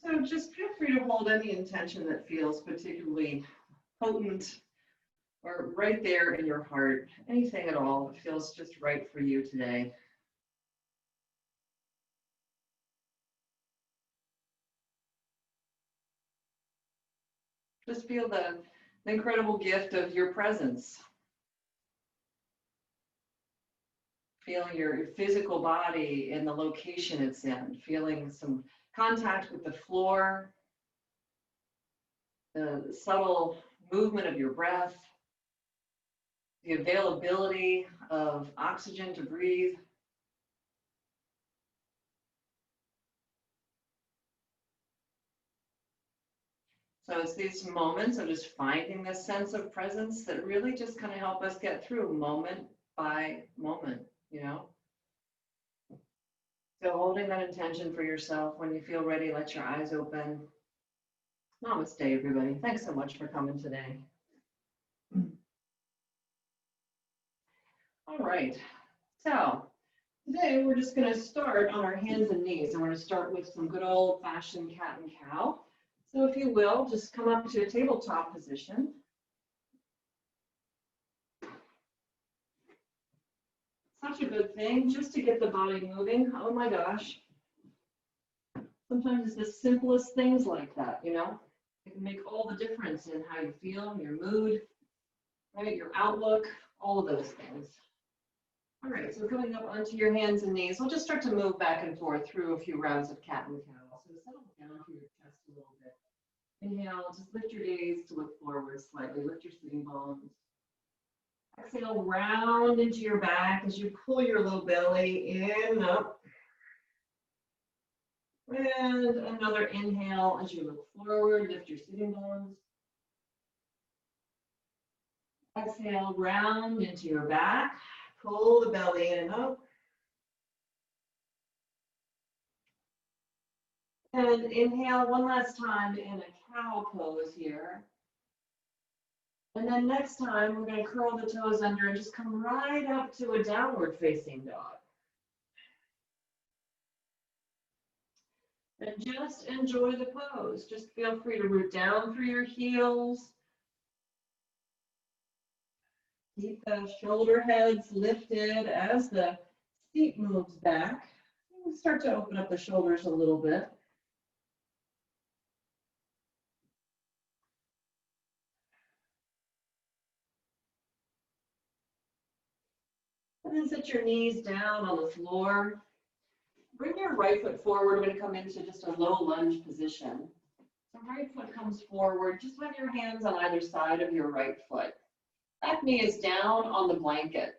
So just feel free to hold any intention that feels particularly potent or right there in your heart, anything at all that feels just right for you today. Just feel the incredible gift of your presence. Feeling your physical body in the location it's in, feeling some contact with the floor, the subtle movement of your breath, the availability of oxygen to breathe. So it's these moments of just finding this sense of presence that really just kind of help us get through moment by moment, you know? So holding that intention for yourself. When you feel ready, let your eyes open. Namaste, everybody. Thanks so much for coming today. All right. So today we're just going to start on our hands and knees. And we're going to start with some good old-fashioned cat and cow. So if you will, just come up to a tabletop position. Such a good thing just to get the body moving. Oh my gosh. Sometimes it's the simplest things like that, you know? It can make all the difference in how you feel, your mood, right? Your outlook, all of those things. All right, so coming up onto your hands and knees, we'll just start to move back and forth through a few rounds of cat and cow. So settle down through your chest a little bit. Inhale, just lift your gaze to look forward slightly, lift your sitting bones. Exhale, round into your back as you pull your low belly in, up. And another inhale as you look forward, lift your sitting bones. Exhale, round into your back, pull the belly in and up. And inhale one last time in a cow pose here. And then next time, we're going to curl the toes under and just come right up to a downward facing dog. And just enjoy the pose. Just feel free to root down through your heels. Keep the shoulder heads lifted as the seat moves back. You start to open up the shoulders a little bit. And then set your knees down on the floor. Bring your right foot forward. We're going to come into just a low lunge position. So right foot comes forward. Just have your hands on either side of your right foot. Back knee is down on the blanket.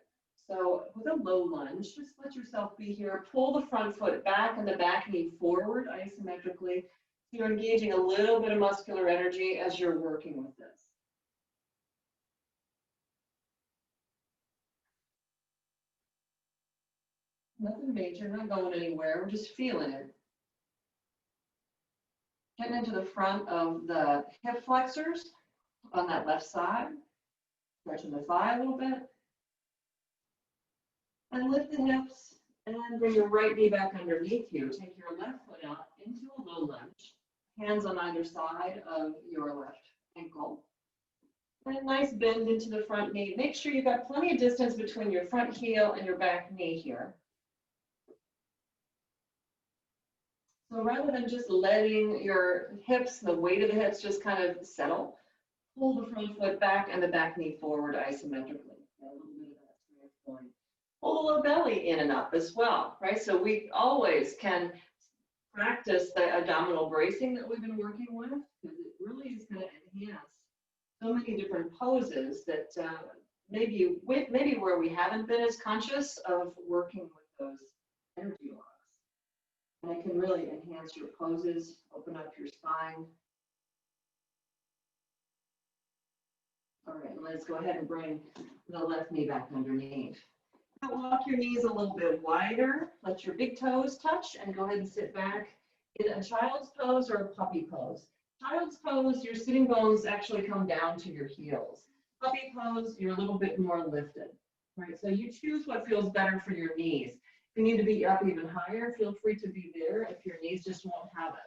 So with a low lunge, just let yourself be here. Pull the front foot back and the back knee forward isometrically. So you're engaging a little bit of muscular energy as you're working with this. Nothing major, not going anywhere. We're just feeling it. Getting into the front of the hip flexors on that left side. Stretching the thigh a little bit. And lift the hips and bring your right knee back underneath you. Take your left foot out into a low lunge. Hands on either side of your left ankle. And a nice bend into the front knee. Make sure you've got plenty of distance between your front heel and your back knee here. So rather than just letting your hips, the weight of the hips just kind of settle, pull the front foot back and the back knee forward isometrically. A little bit of that strength point. Pull the low belly in and up as well, right? So we always can practice the abdominal bracing that we've been working with, because it really is going to enhance so many different poses that maybe where we haven't been as conscious of working with those energy locks. And it can really enhance your poses, open up your spine. All right, let's go ahead and bring the left knee back underneath. Now walk your knees a little bit wider. Let your big toes touch and go ahead and sit back in a child's pose or a puppy pose. Child's pose, your sitting bones actually come down to your heels. Puppy pose, you're a little bit more lifted. Right, so you choose what feels better for your knees. If you need to be up even higher, feel free to be there if your knees just won't have it.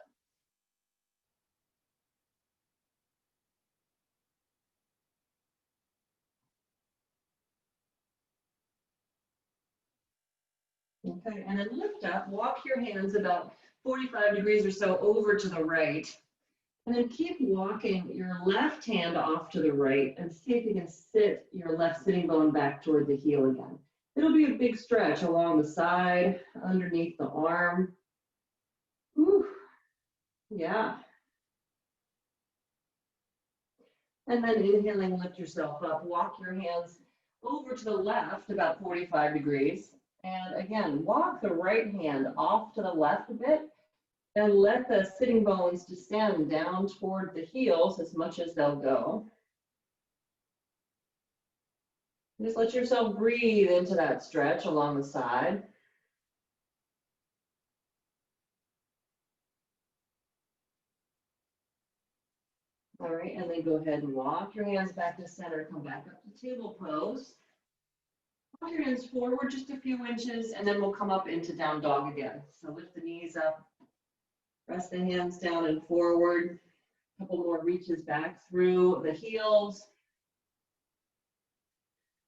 Okay, and then lift up, walk your hands about 45 degrees or so over to the right. And then keep walking your left hand off to the right and see if you can sit your left sitting bone back toward the heel again. It'll be a big stretch along the side, underneath the arm. Whew. Yeah. And then inhaling, lift yourself up, walk your hands over to the left about 45 degrees. And again, walk the right hand off to the left a bit and let the sitting bones descend down toward the heels as much as they'll go. Just let yourself breathe into that stretch along the side. All right, and then go ahead and walk your hands back to center, come back up to table pose. Walk your hands forward just a few inches, and then we'll come up into down dog again. So lift the knees up, press the hands down and forward. A couple more reaches back through the heels.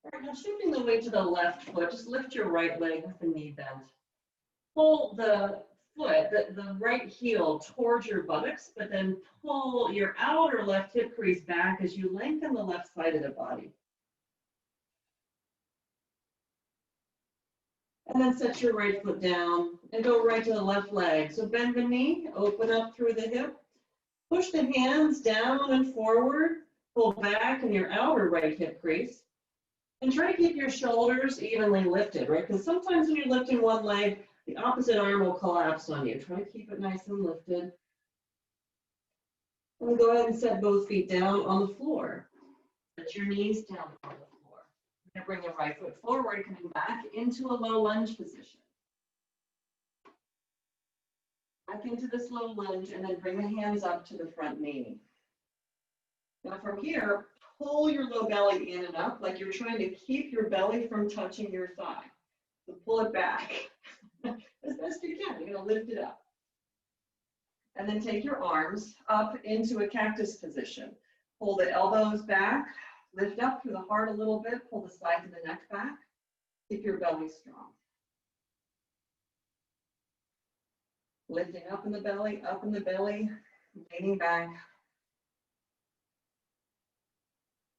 All right, now shifting the weight to the left foot, just lift your right leg with the knee bent. Pull the foot, the right heel towards your buttocks, but then pull your outer left hip crease back as you lengthen the left side of the body. And then set your right foot down and go right to the left leg. So bend the knee, open up through the hip, push the hands down and forward, pull back in your outer right hip crease, and try to keep your shoulders evenly lifted, right? Because sometimes when you're lifting one leg, the opposite arm will collapse on you. Try to keep it nice and lifted. And then go ahead and set both feet down on the floor. Set your knees down on the floor. You're going to bring your right foot forward, coming back into a low lunge position. Back into this low lunge, and then bring the hands up to the front knee. Now from here, pull your low belly in and up like you're trying to keep your belly from touching your thigh. So pull it back as best you can. You're going to lift it up. And then take your arms up into a cactus position. Pull the elbows back, lift up through the heart a little bit, pull the sides of the neck back. Keep your belly strong. Lifting up in the belly, leaning back.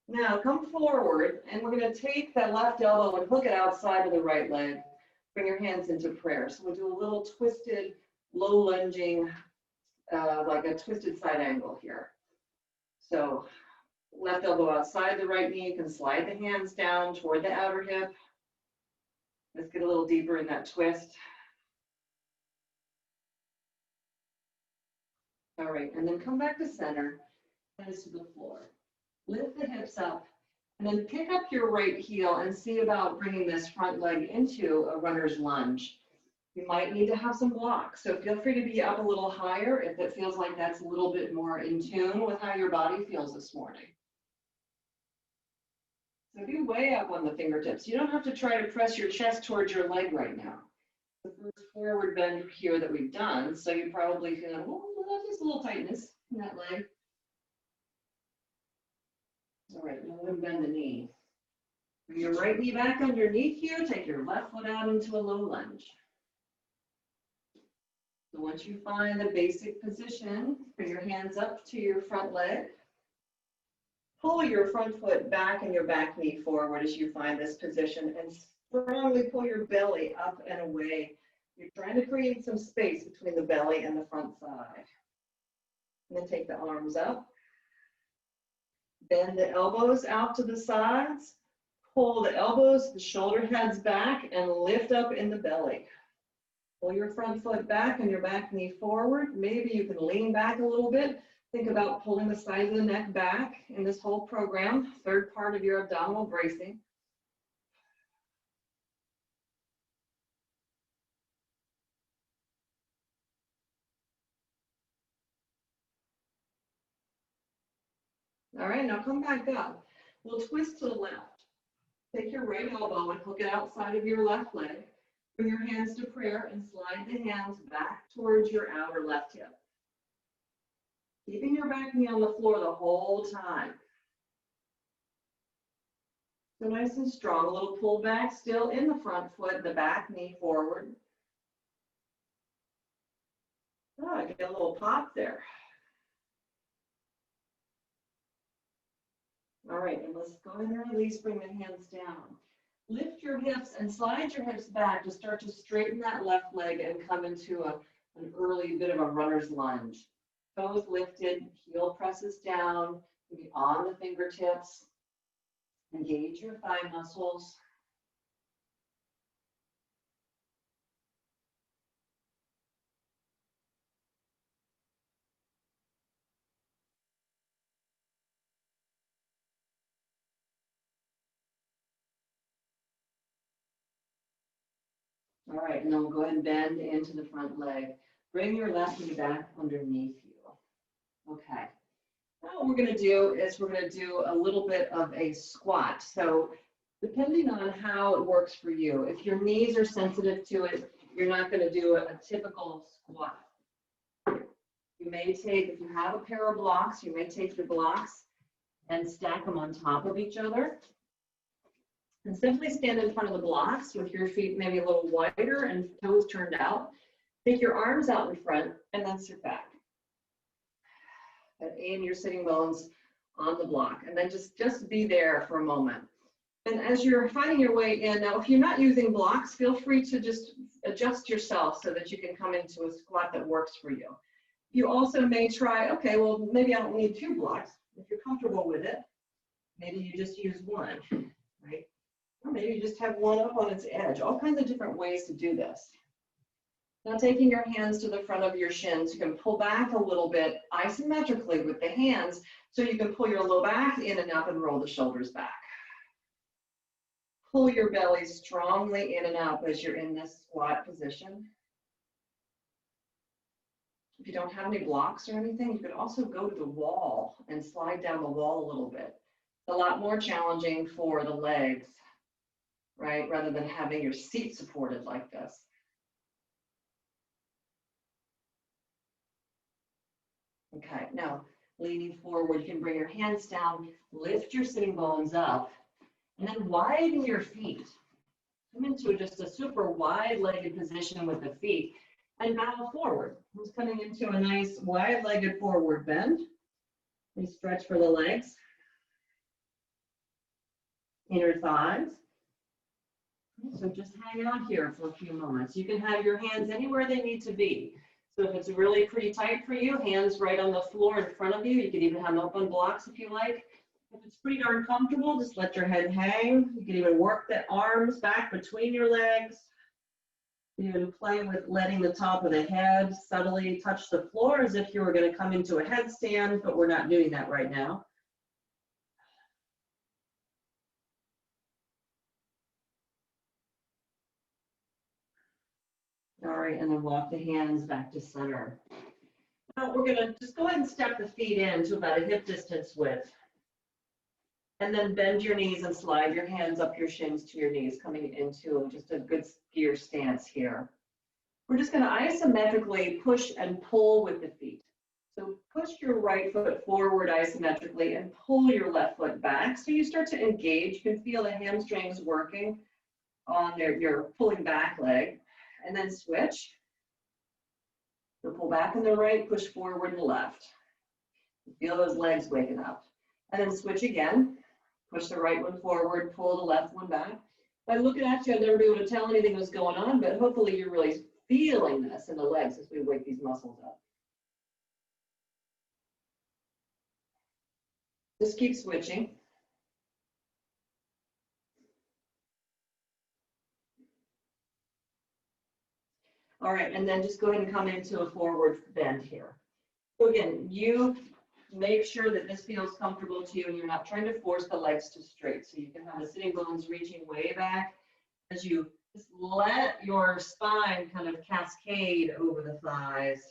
Now come forward, and we're going to take that left elbow and hook it outside of the right leg. Bring your hands into prayer. So we'll do a little twisted, low lunging, like a twisted side angle here. So left elbow outside the right knee. You can slide the hands down toward the outer hip. Let's get a little deeper in that twist. All right, and then come back to center, hands to the floor. Lift the hips up, and then pick up your right heel and see about bringing this front leg into a runner's lunge. You might need to have some blocks, so feel free to be up a little higher if it feels like that's a little bit more in tune with how your body feels this morning. So be way up on the fingertips. You don't have to try to press your chest towards your leg right now. The first forward bend here that we've done, so you probably feel, well, just a little tightness in that leg. All right, now we're going to bend the knee. Bring your right knee back underneath you. Take your left foot out into a low lunge. So once you find the basic position, bring your hands up to your front leg. Pull your front foot back and your back knee forward as you find this position, and strongly pull your belly up and away. You're trying to create some space between the belly and the front side. And then take the arms up. Bend the elbows out to the sides. Pull the elbows, the shoulder heads back, and lift up in the belly. Pull your front foot back and your back knee forward. Maybe you can lean back a little bit. Think about pulling the side of the neck back in this whole program, third part of your abdominal bracing. All right, now come back up. We'll twist to the left. Take your right elbow and hook it outside of your left leg. Bring your hands to prayer and slide the hands back towards your outer left hip. Keeping your back knee on the floor the whole time. So nice and strong, a little pull back still in the front foot, the back knee forward. Oh, I get a little pop there. All right, and let's go ahead and release, bring the hands down. Lift your hips and slide your hips back to start to straighten that left leg and come into an early bit of a runner's lunge. Toes lifted, heel presses down, maybe on the fingertips. Engage your thigh muscles. All right, and then we'll go ahead and bend into the front leg. Bring your left knee back underneath you. Okay. Now what we're going to do is we're going to do a little bit of a squat. So depending on how it works for you, if your knees are sensitive to it, you're not going to do a typical squat. You may take, if you have a pair of blocks, you may take your blocks and stack them on top of each other. And simply stand in front of the blocks with your feet maybe a little wider and toes turned out. Take your arms out in front and then sit back. And aim your sitting bones on the block. And then just be there for a moment. And as you're finding your way in, now if you're not using blocks, feel free to just adjust yourself so that you can come into a squat that works for you. You also may try, okay, well, maybe I don't need 2 blocks. If you're comfortable with it, maybe you just use 1, right? Or maybe you just have 1 up on its edge. All kinds of different ways to do this. Now taking your hands to the front of your shins, you can pull back a little bit isometrically with the hands so you can pull your low back in and up and roll the shoulders back. Pull your belly strongly in and up as you're in this squat position. If you don't have any blocks or anything, you could also go to the wall and slide down the wall a little bit. It's a lot more challenging for the legs, right, rather than having your seat supported like this. Okay, now leaning forward, you can bring your hands down, lift your sitting bones up, and then widen your feet. Come into just a super wide-legged position with the feet and bow forward. Just coming into a nice wide-legged forward bend. We stretch for the legs, inner thighs. So just hang out here for a few moments. You can have your hands anywhere they need to be. So if it's really pretty tight for you, hands right on the floor in front of you. You can even have them up on blocks if you like. If it's pretty darn comfortable, just let your head hang. You can even work the arms back between your legs. You can play with letting the top of the head subtly touch the floor as if you were going to come into a headstand, but we're not doing that right now. All right, and then walk the hands back to center. Now we're going to just go ahead and step the feet in to about a hip distance width. And then bend your knees and slide your hands up your shins to your knees, coming into just a good skier stance here. We're just going to isometrically push and pull with the feet. So push your right foot forward isometrically and pull your left foot back. So you start to engage. You can feel the hamstrings working on your pulling back leg. And then switch. So pull back in the right, push forward in the left. Feel those legs waking up. And then switch again. Push the right one forward, pull the left one back. By looking at you, I'd never be able to tell anything was going on, but hopefully you're really feeling this in the legs as we wake these muscles up. Just keep switching. All right, and then just go ahead and come into a forward bend here. So again, you make sure that this feels comfortable to you and you're not trying to force the legs to straight. So you can have the sitting bones reaching way back as you just let your spine kind of cascade over the thighs.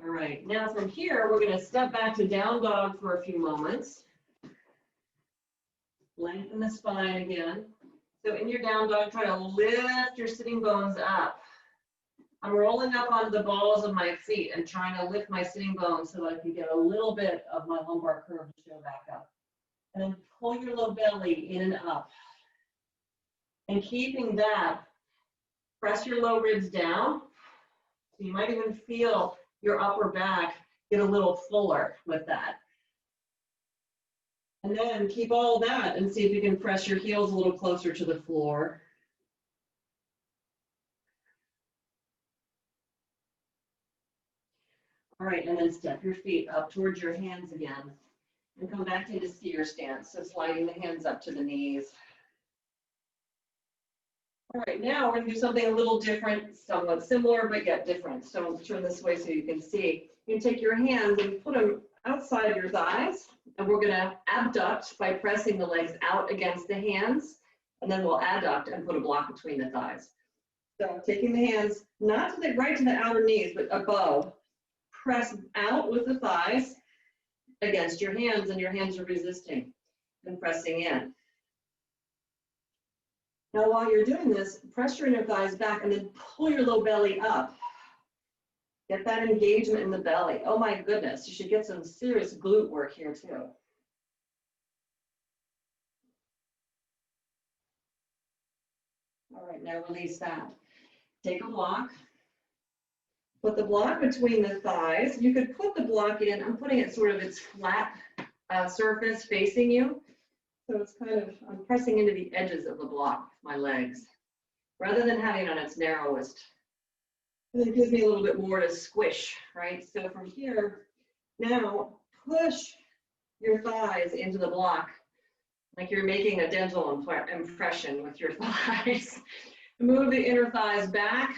All right, now from here, we're going to step back to down dog for a few moments. Lengthen the spine again. So in your down dog, try to lift your sitting bones up. I'm rolling up onto the balls of my feet and trying to lift my sitting bones so that I can get a little bit of my lumbar curve to show back up. And then pull your low belly in and up. And keeping that, press your low ribs down. So you might even feel your upper back get a little fuller with that. And then keep all that and see if you can press your heels a little closer to the floor. All right, and then step your feet up towards your hands again and come back into skier stance. So sliding the hands up to the knees. All right, now we're gonna do something a little different, somewhat similar, but yet different. So turn this way so you can see. You can take your hands and put them outside your thighs, and we're gonna abduct by pressing the legs out against the hands, and then we'll adduct and put a block between the thighs. So taking the hands, not to the right to the outer knees, but above, press out with the thighs against your hands, and your hands are resisting and pressing in. Now, while you're doing this, press your inner thighs back and then pull your low belly up. Get that engagement in the belly. Oh my goodness, you should get some serious glute work here too. All right, now release that. Take a block. Put the block between the thighs. You could put the block in. I'm putting it sort of its flat surface facing you. So it's kind of, I'm pressing into the edges of the block with my legs, rather than having it on its narrowest. And it gives me a little bit more to squish, right? So from here, now push your thighs into the block, like you're making a dental impression with your thighs. Move the inner thighs back,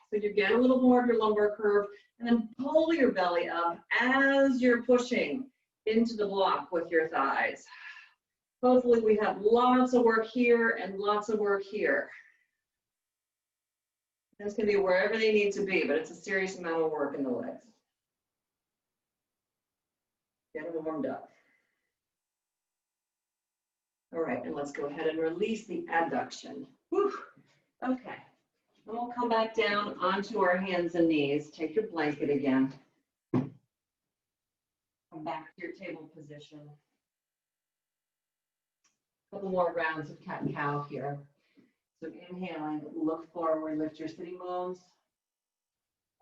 so you get a little more of your lumbar curve, and then pull your belly up as you're pushing into the block with your thighs. Hopefully we have lots of work here and lots of work here. It's going to be wherever they need to be, but it's a serious amount of work in the legs. Get them warmed up. All right, and let's go ahead and release the abduction. Whew. Okay, and we'll come back down onto our hands and knees. Take your blanket again. Come back to your table position. A couple more rounds of cat and cow here. So inhaling, look forward, lift your sitting bones.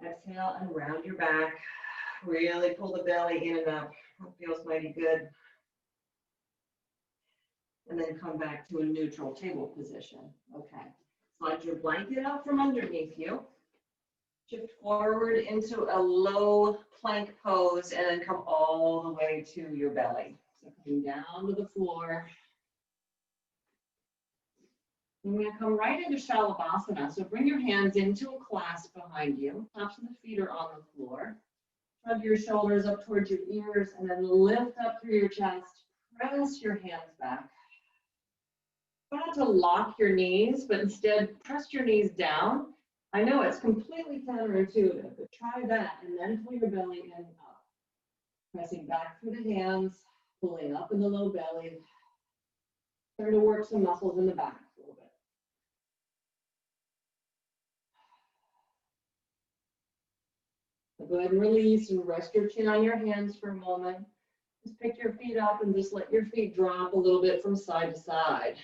Exhale and round your back. Really pull the belly in and up. That feels mighty good. And then come back to a neutral table position. Okay. Slide your blanket out from underneath you. Shift forward into a low plank pose and then come all the way to your belly. So coming down to the floor. We're going to come right into Shalabhasana. So bring your hands into a clasp behind you. Tops of the feet are on the floor. Shrug your shoulders up towards your ears and then lift up through your chest. Press your hands back. Try not to lock your knees, but instead press your knees down. I know it's completely counterintuitive, but try that and then pull your belly in and up. Pressing back through the hands, pulling up in the low belly. Trying to work some muscles in the back a little bit. Go ahead and release and rest your chin on your hands for a moment. Just pick your feet up and just let your feet drop a little bit from side to side.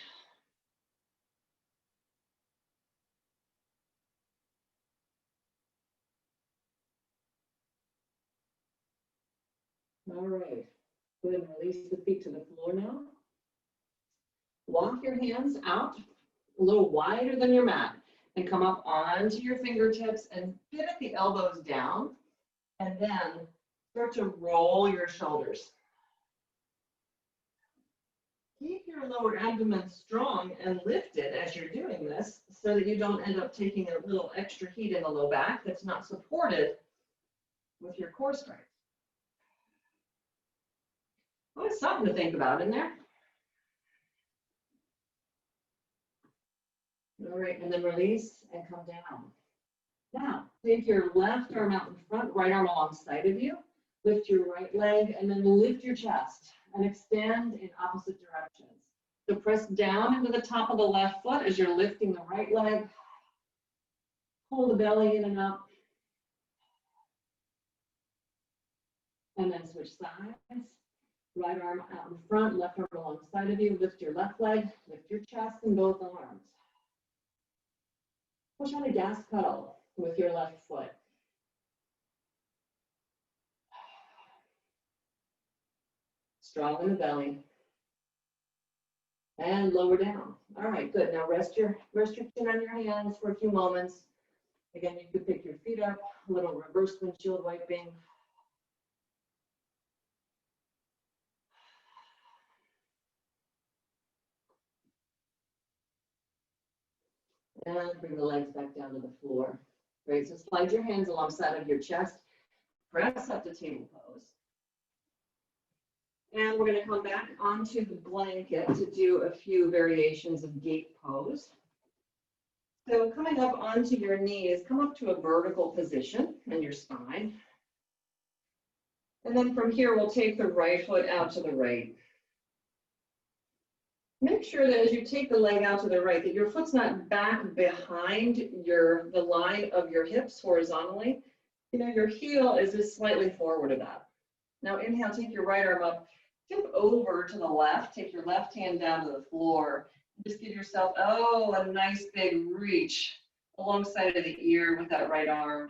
All right. Go ahead and release the feet to the floor now. Walk your hands out a little wider than your mat and come up onto your fingertips and pivot the elbows down. And then start to roll your shoulders. Keep your lower abdomen strong and lifted as you're doing this so that you don't end up taking a little extra heat in the low back that's not supported with your core strength. Well, it's something to think about in there. All right, and then release and come down. Now, take your left arm out in front, right arm alongside of you. Lift your right leg and then lift your chest and extend in opposite directions. So press down into the top of the left foot as you're lifting the right leg. Pull the belly in and up. And then switch sides. Right arm out in front, left arm alongside of you. Lift your left leg, lift your chest and both arms. Push on a gas pedal with your left foot. Strong in the belly. And lower down. All right, good. Now rest your chin on your hands for a few moments. Again, you could pick your feet up, a little reverse windshield wiping. And bring the legs back down to the floor. Great, so slide your hands alongside of your chest. Press up to table pose. And we're going to come back onto the blanket to do a few variations of gate pose. So coming up onto your knees, come up to a vertical position in your spine. And then from here, we'll take the right foot out to the right. Make sure that as you take the leg out to the right, that your foot's not back behind the line of your hips horizontally. You know, your heel is just slightly forward of that. Now inhale, take your right arm up, tip over to the left, take your left hand down to the floor. Just give yourself, a nice big reach alongside of the ear with that right arm.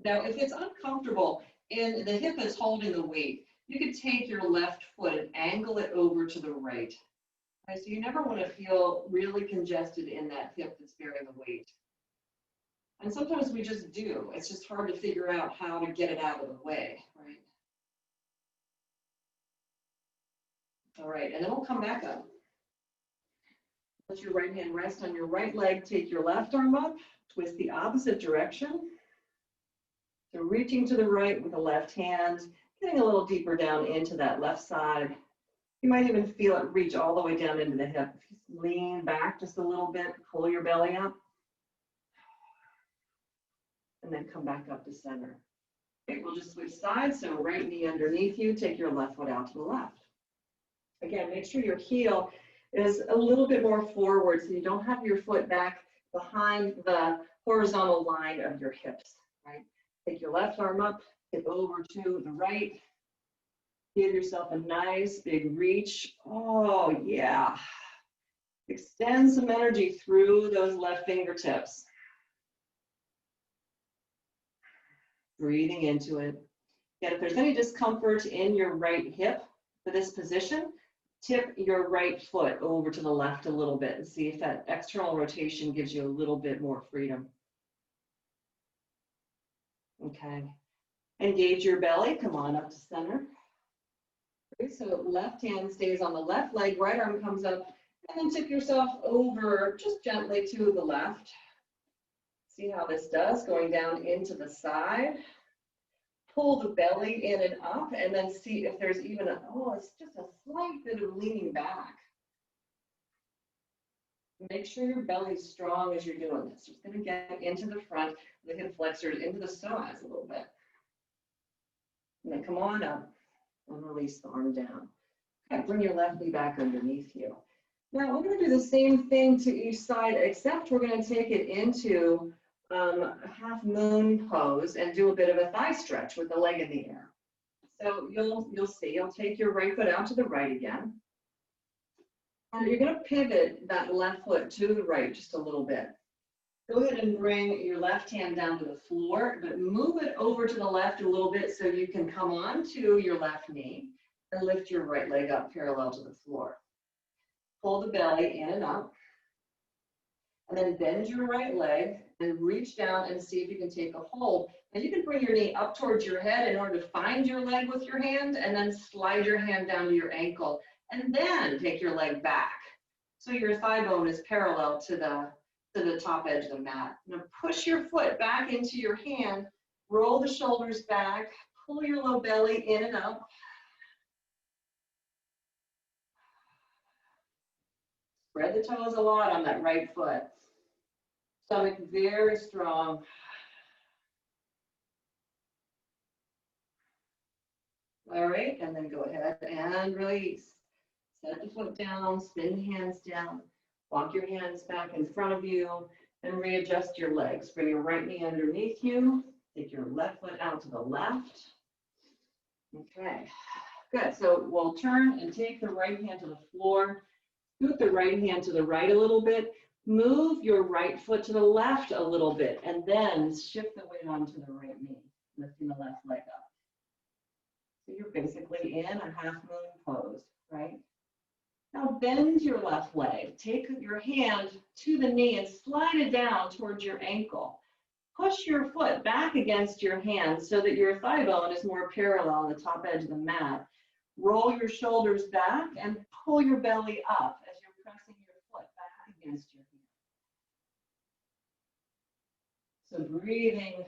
Now, if it's uncomfortable and the hip is holding the weight, you could take your left foot and angle it over to the right. Okay, so you never want to feel really congested in that hip that's bearing the weight. And sometimes we just do. It's just hard to figure out how to get it out of the way, right? All right, and then we'll come back up. Let your right hand rest on your right leg. Take your left arm up, twist the opposite direction. So reaching to the right with the left hand, getting a little deeper down into that left side. You might even feel it reach all the way down into the hip. Lean back just a little bit, pull your belly up. And then come back up to center. Okay, we'll just switch sides. So right knee underneath you, take your left foot out to the left. Again, make sure your heel is a little bit more forward so you don't have your foot back behind the horizontal line of your hips, right? Take your left arm up, tip over to the right. Give yourself a nice big reach. Oh, yeah. Extend some energy through those left fingertips. Breathing into it. Yet if there's any discomfort in your right hip for this position, tip your right foot over to the left a little bit and see if that external rotation gives you a little bit more freedom. Okay. Engage your belly. Come on up to center. Okay, so left hand stays on the left leg, right arm comes up, and then tip yourself over just gently to the left. See how this does, going down into the side. Pull the belly in and up, and then see if there's even it's just a slight bit of leaning back. Make sure your belly's strong as you're doing this. Just gonna get into the front, the hip flexors, into the psoas a little bit. And then come on up and release the arm down. Okay, bring your left knee back underneath you. Now we're gonna do the same thing to each side, except we're gonna take it into half moon pose and do a bit of a thigh stretch with the leg in the air. So you'll see, you'll take your right foot out to the right again. And you're going to pivot that left foot to the right just a little bit. Go ahead and bring your left hand down to the floor, but move it over to the left a little bit so you can come on to your left knee and lift your right leg up parallel to the floor. Pull the belly in and up. And then bend your right leg and reach down and see if you can take a hold. And you can bring your knee up towards your head in order to find your leg with your hand, and then slide your hand down to your ankle, and then take your leg back. So your thigh bone is parallel to the top edge of the mat. Now push your foot back into your hand, roll the shoulders back, pull your low belly in and up. Spread the toes a lot on that right foot. Stomach very strong. All right, and then go ahead and release. Set the foot down, spin the hands down, walk your hands back in front of you, and readjust your legs. Bring your right knee underneath you. Take your left foot out to the left. Okay, good. So we'll turn and take the right hand to the floor. Scoot the right hand to the right a little bit. Move your right foot to the left a little bit, and then shift the weight onto the right knee, lifting the left leg up. So you're basically in a half moon pose, right? Now bend your left leg. Take your hand to the knee and slide it down towards your ankle. Push your foot back against your hand so that your thigh bone is more parallel on the top edge of the mat. Roll your shoulders back and pull your belly up as you're pressing your foot back against your hand. So breathing.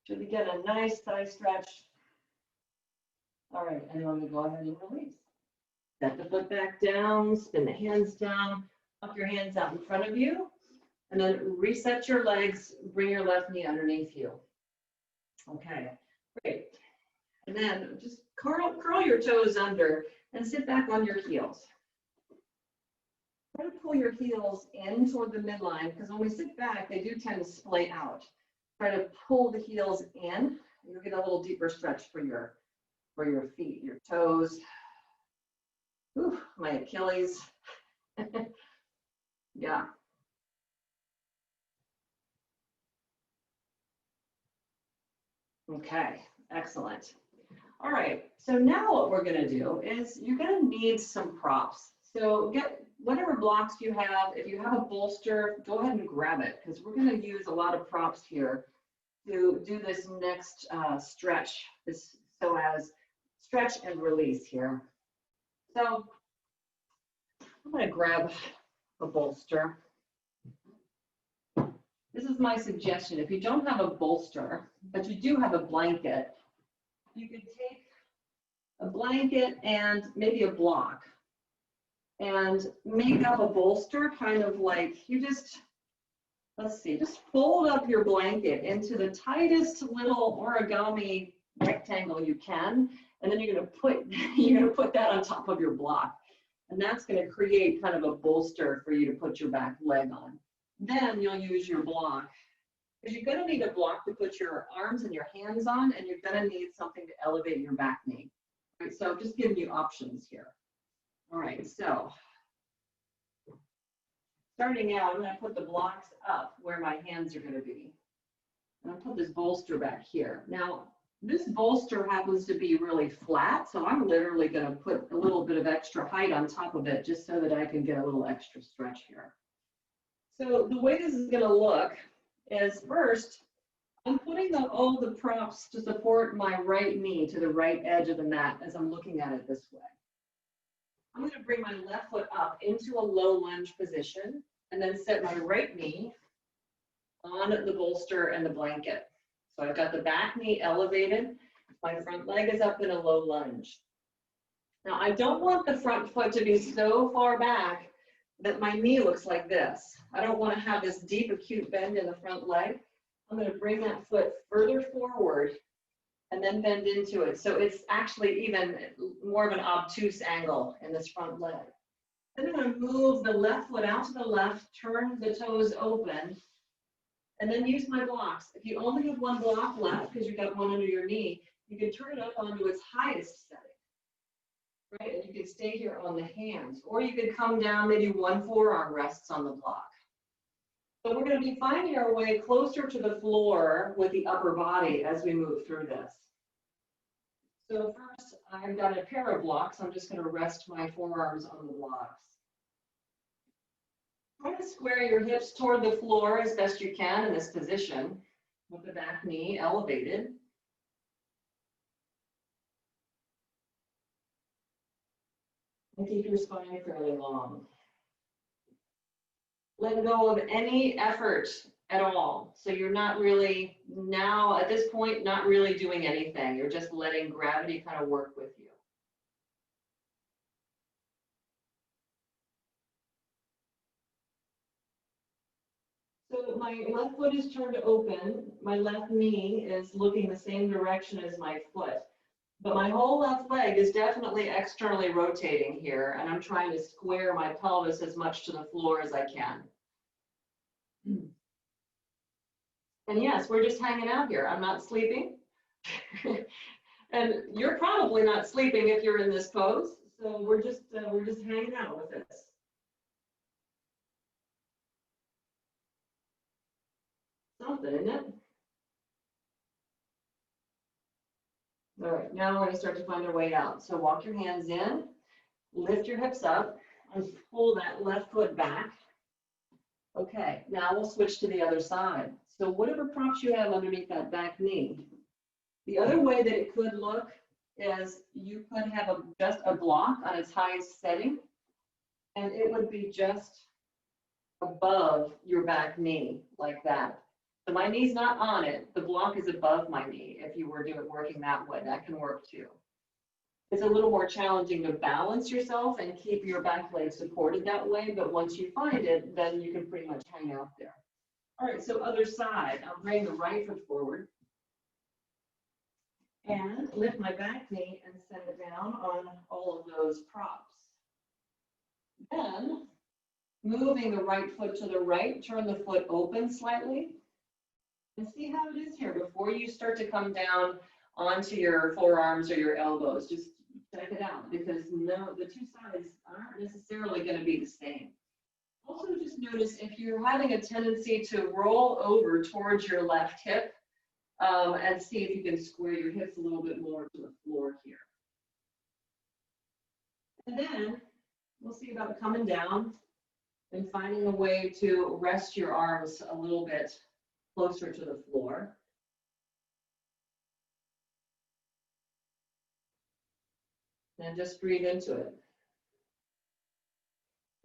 Should we get a nice thigh stretch? All right, and then I'm going to go ahead and release. Set the foot back down, spin the hands down, up your hands out in front of you, and then reset your legs, bring your left knee underneath you. Okay, great. And then just curl your toes under and sit back on your heels. Try to pull your heels in toward the midline, because when we sit back, they do tend to splay out. Try to pull the heels in. You'll get a little deeper stretch for your feet, your toes. Ooh, my Achilles. Yeah. Okay, excellent. All right, so now what we're gonna do is you're gonna need some props. So get whatever blocks you have. If you have a bolster, go ahead and grab it, because we're gonna use a lot of props here to do this next stretch, this psoas stretch and release here. So I'm gonna grab a bolster. This is my suggestion. If you don't have a bolster, but you do have a blanket, you can take a blanket and maybe a block and make up a bolster, kind of like you just, let's see, just fold up your blanket into the tightest little origami rectangle you can, and then you're gonna put that on top of your block. And that's gonna create kind of a bolster for you to put your back leg on. Then you'll use your block, because you're gonna need a block to put your arms and your hands on, and you're gonna need something to elevate your back knee. All right, so I'm just giving you options here. All right, so starting out, I'm gonna put the blocks up where my hands are gonna be. And I'll put this bolster back here. Now, this bolster happens to be really flat, so I'm literally gonna put a little bit of extra height on top of it just so that I can get a little extra stretch here. So the way this is gonna look is, first, I'm putting all the props to support my right knee to the right edge of the mat as I'm looking at it this way. I'm going to bring my left foot up into a low lunge position and then set my right knee on the bolster and the blanket. So I've got the back knee elevated. My front leg is up in a low lunge. Now I don't want the front foot to be so far back that my knee looks like this. I don't want to have this deep acute bend in the front leg. I'm going to bring that foot further forward and then bend into it. So it's actually even more of an obtuse angle in this front leg. Then I'm going to move the left foot out to the left, turn the toes open, and then use my blocks. If you only have one block left because you've got one under your knee, you can turn it up onto its highest setting, right? And you can stay here on the hands, or you could come down, maybe one forearm rests on the block. So we're going to be finding our way closer to the floor with the upper body as we move through this. So first, I've got a pair of blocks. I'm just going to rest my forearms on the blocks. Try to square your hips toward the floor as best you can in this position, with the back knee elevated. And keep your spine fairly long. Let go of any effort at all. So you're not really, now at this point, not really doing anything. You're just letting gravity kind of work with you. So my left foot is turned open. My left knee is looking the same direction as my foot. But my whole left leg is definitely externally rotating here, and I'm trying to square my pelvis as much to the floor as I can. And yes, we're just hanging out here. I'm not sleeping. And you're probably not sleeping if you're in this pose. So we're just hanging out with this. Something, isn't it? All right, now we're going to start to find our way out. So walk your hands in, lift your hips up, and pull that left foot back. Okay, now we'll switch to the other side. So whatever props you have underneath that back knee. The other way that it could look is you could have just a block on its highest setting, and it would be just above your back knee like that. So my knee's not on it. The block is above my knee. If you were working that way, that can work too. It's a little more challenging to balance yourself and keep your back leg supported that way, but once you find it, then you can pretty much hang out there. All right, so other side. I'll bring the right foot forward and lift my back knee and send it down on all of those props. Then, moving the right foot to the right, turn the foot open slightly. And see how it is here before you start to come down onto your forearms or your elbows. Just check it out, because no, the two sides aren't necessarily going to be the same. Also, just notice if you're having a tendency to roll over towards your left hip, and see if you can square your hips a little bit more to the floor here. And then we'll see about coming down and finding a way to rest your arms a little bit closer to the floor. And just breathe into it.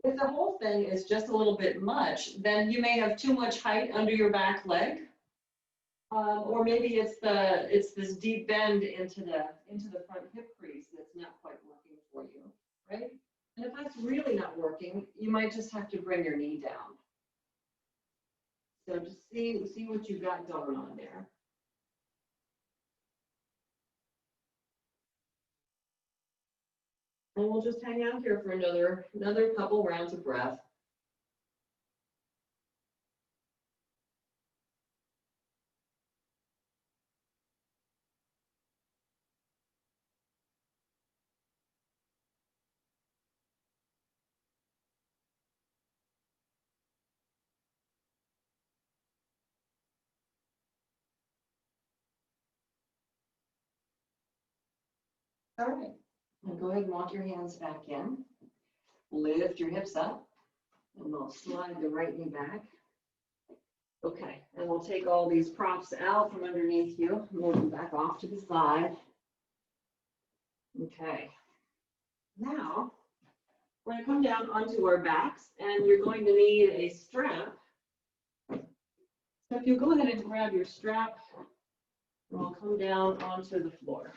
If the whole thing is just a little bit much, then you may have too much height under your back leg. Or maybe it's this deep bend into the front hip crease that's not quite working for you, right? And if that's really not working, you might just have to bring your knee down. So just see what you got going on there. And we'll just hang out here for another couple rounds of breath. All right, and go ahead and walk your hands back in. Lift your hips up, and we'll slide the right knee back. Okay, and we'll take all these props out from underneath you, move them back off to the side. Okay, now we're going to come down onto our backs, and you're going to need a strap. So if you go ahead and grab your strap, we'll come down onto the floor.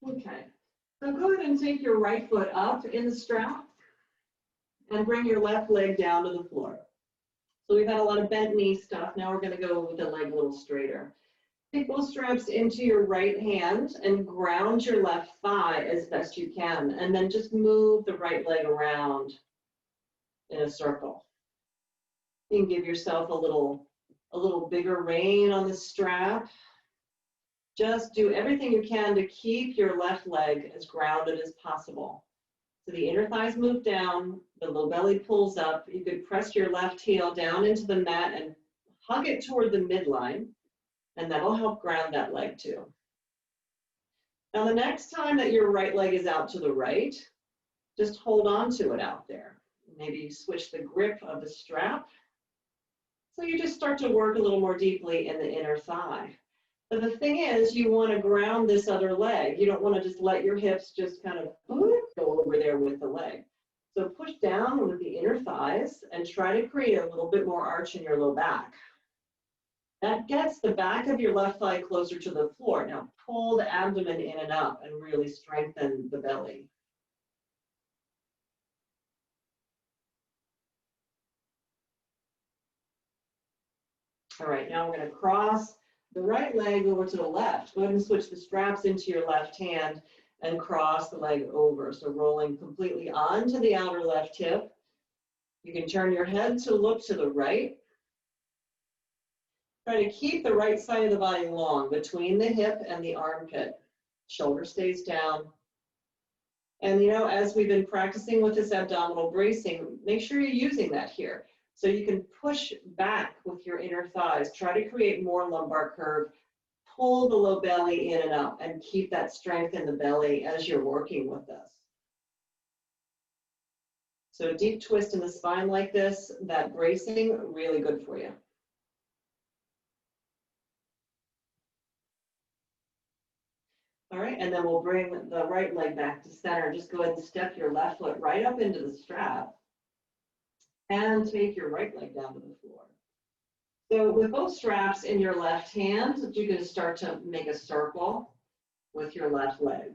Okay, so go ahead and take your right foot up in the strap and bring your left leg down to the floor. So we've had a lot of bent knee stuff. Now we're going to go with the leg a little straighter. Take both straps into your right hand and ground your left thigh as best you can. And then just move the right leg around in a circle. You can give yourself a little bigger rein on the strap. Just do everything you can to keep your left leg as grounded as possible. So the inner thighs move down, the low belly pulls up. You could press your left heel down into the mat and hug it toward the midline, and that'll help ground that leg too. Now the next time that your right leg is out to the right, just hold on to it out there. Maybe switch the grip of the strap. So you just start to work a little more deeply in the inner thigh. But the thing is, you want to ground this other leg. You don't want to just let your hips just kind of go over there with the leg. So push down with the inner thighs and try to create a little bit more arch in your low back. That gets the back of your left thigh closer to the floor. Now pull the abdomen in and up and really strengthen the belly. All right, now we're going to cross the right leg over to the left. Go ahead and switch the straps into your left hand and cross the leg over. So rolling completely onto the outer left hip. You can turn your head to look to the right. Try to keep the right side of the body long between the hip and the armpit. Shoulder stays down. And you know, as we've been practicing with this abdominal bracing, make sure you're using that here. So you can push back with your inner thighs. Try to create more lumbar curve. Pull the low belly in and up and keep that strength in the belly as you're working with this. So a deep twist in the spine like this, that bracing, really good for you. All right, and then we'll bring the right leg back to center. Just go ahead and step your left foot right up into the strap and take your right leg down to the floor. So with both straps in your left hand, you're going to start to make a circle with your left leg.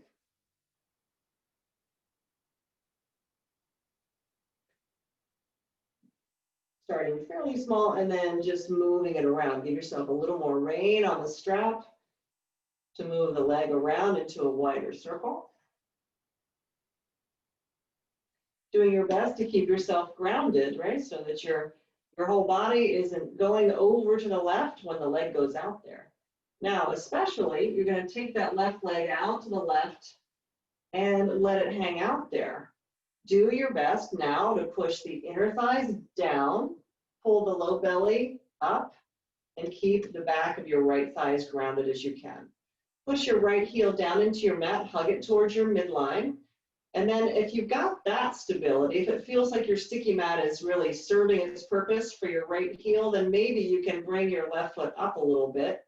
Starting fairly small and then just moving it around. Give yourself a little more rein on the strap to move the leg around into a wider circle. Doing your best to keep yourself grounded, right? So that your whole body isn't going over to the left when the leg goes out there. Now, especially, you're going to take that left leg out to the left and let it hang out there. Do your best now to push the inner thighs down, pull the low belly up, and keep the back of your right thigh as grounded as you can. Push your right heel down into your mat, hug it towards your midline. And then if you've got that stability, if it feels like your sticky mat is really serving its purpose for your right heel, then maybe you can bring your left foot up a little bit,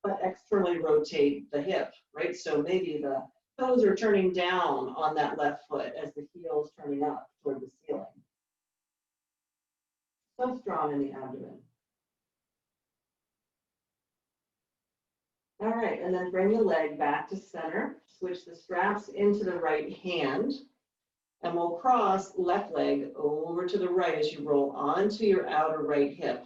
but externally rotate the hip, right? So maybe the toes are turning down on that left foot as the heel is turning up toward the ceiling. So strong in the abdomen. All right, and then bring the leg back to center. Switch the straps into the right hand, and we'll cross left leg over to the right as you roll onto your outer right hip.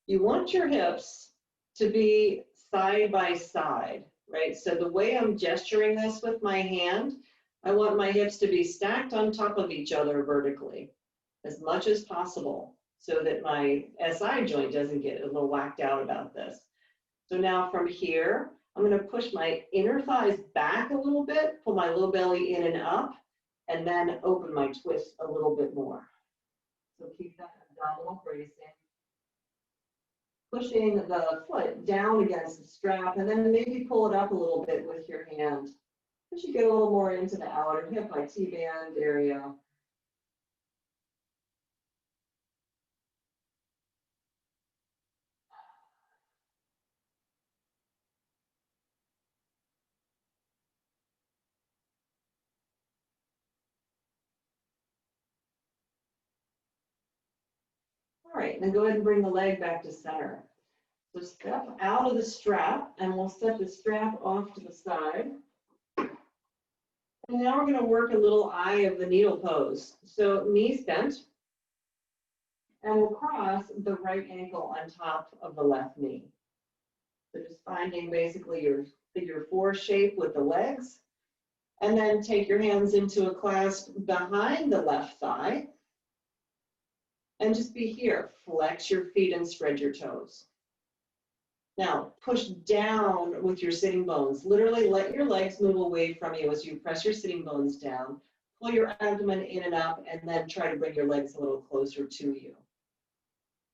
You want your hips to be side by side, right? So the way I'm gesturing this with my hand, I want my hips to be stacked on top of each other vertically as much as possible so that my SI joint doesn't get a little whacked out about this. So now from here, I'm going to push my inner thighs back a little bit, pull my low belly in and up, and then open my twist a little bit more. So keep that abdominal bracing. Pushing the foot down against the strap, and then maybe pull it up a little bit with your hand. As you get a little more into the outer hip, my T-band area. All right, then go ahead and bring the leg back to center. So step out of the strap, and we'll set the strap off to the side. And now we're going to work a little eye of the needle pose. So knees bent, and we'll cross the right ankle on top of the left knee. So just finding basically your figure 4 shape with the legs, and then take your hands into a clasp behind the left thigh. And just be here, flex your feet and spread your toes. Now, push down with your sitting bones. Literally let your legs move away from you as you press your sitting bones down. Pull your abdomen in and up, and then try to bring your legs a little closer to you.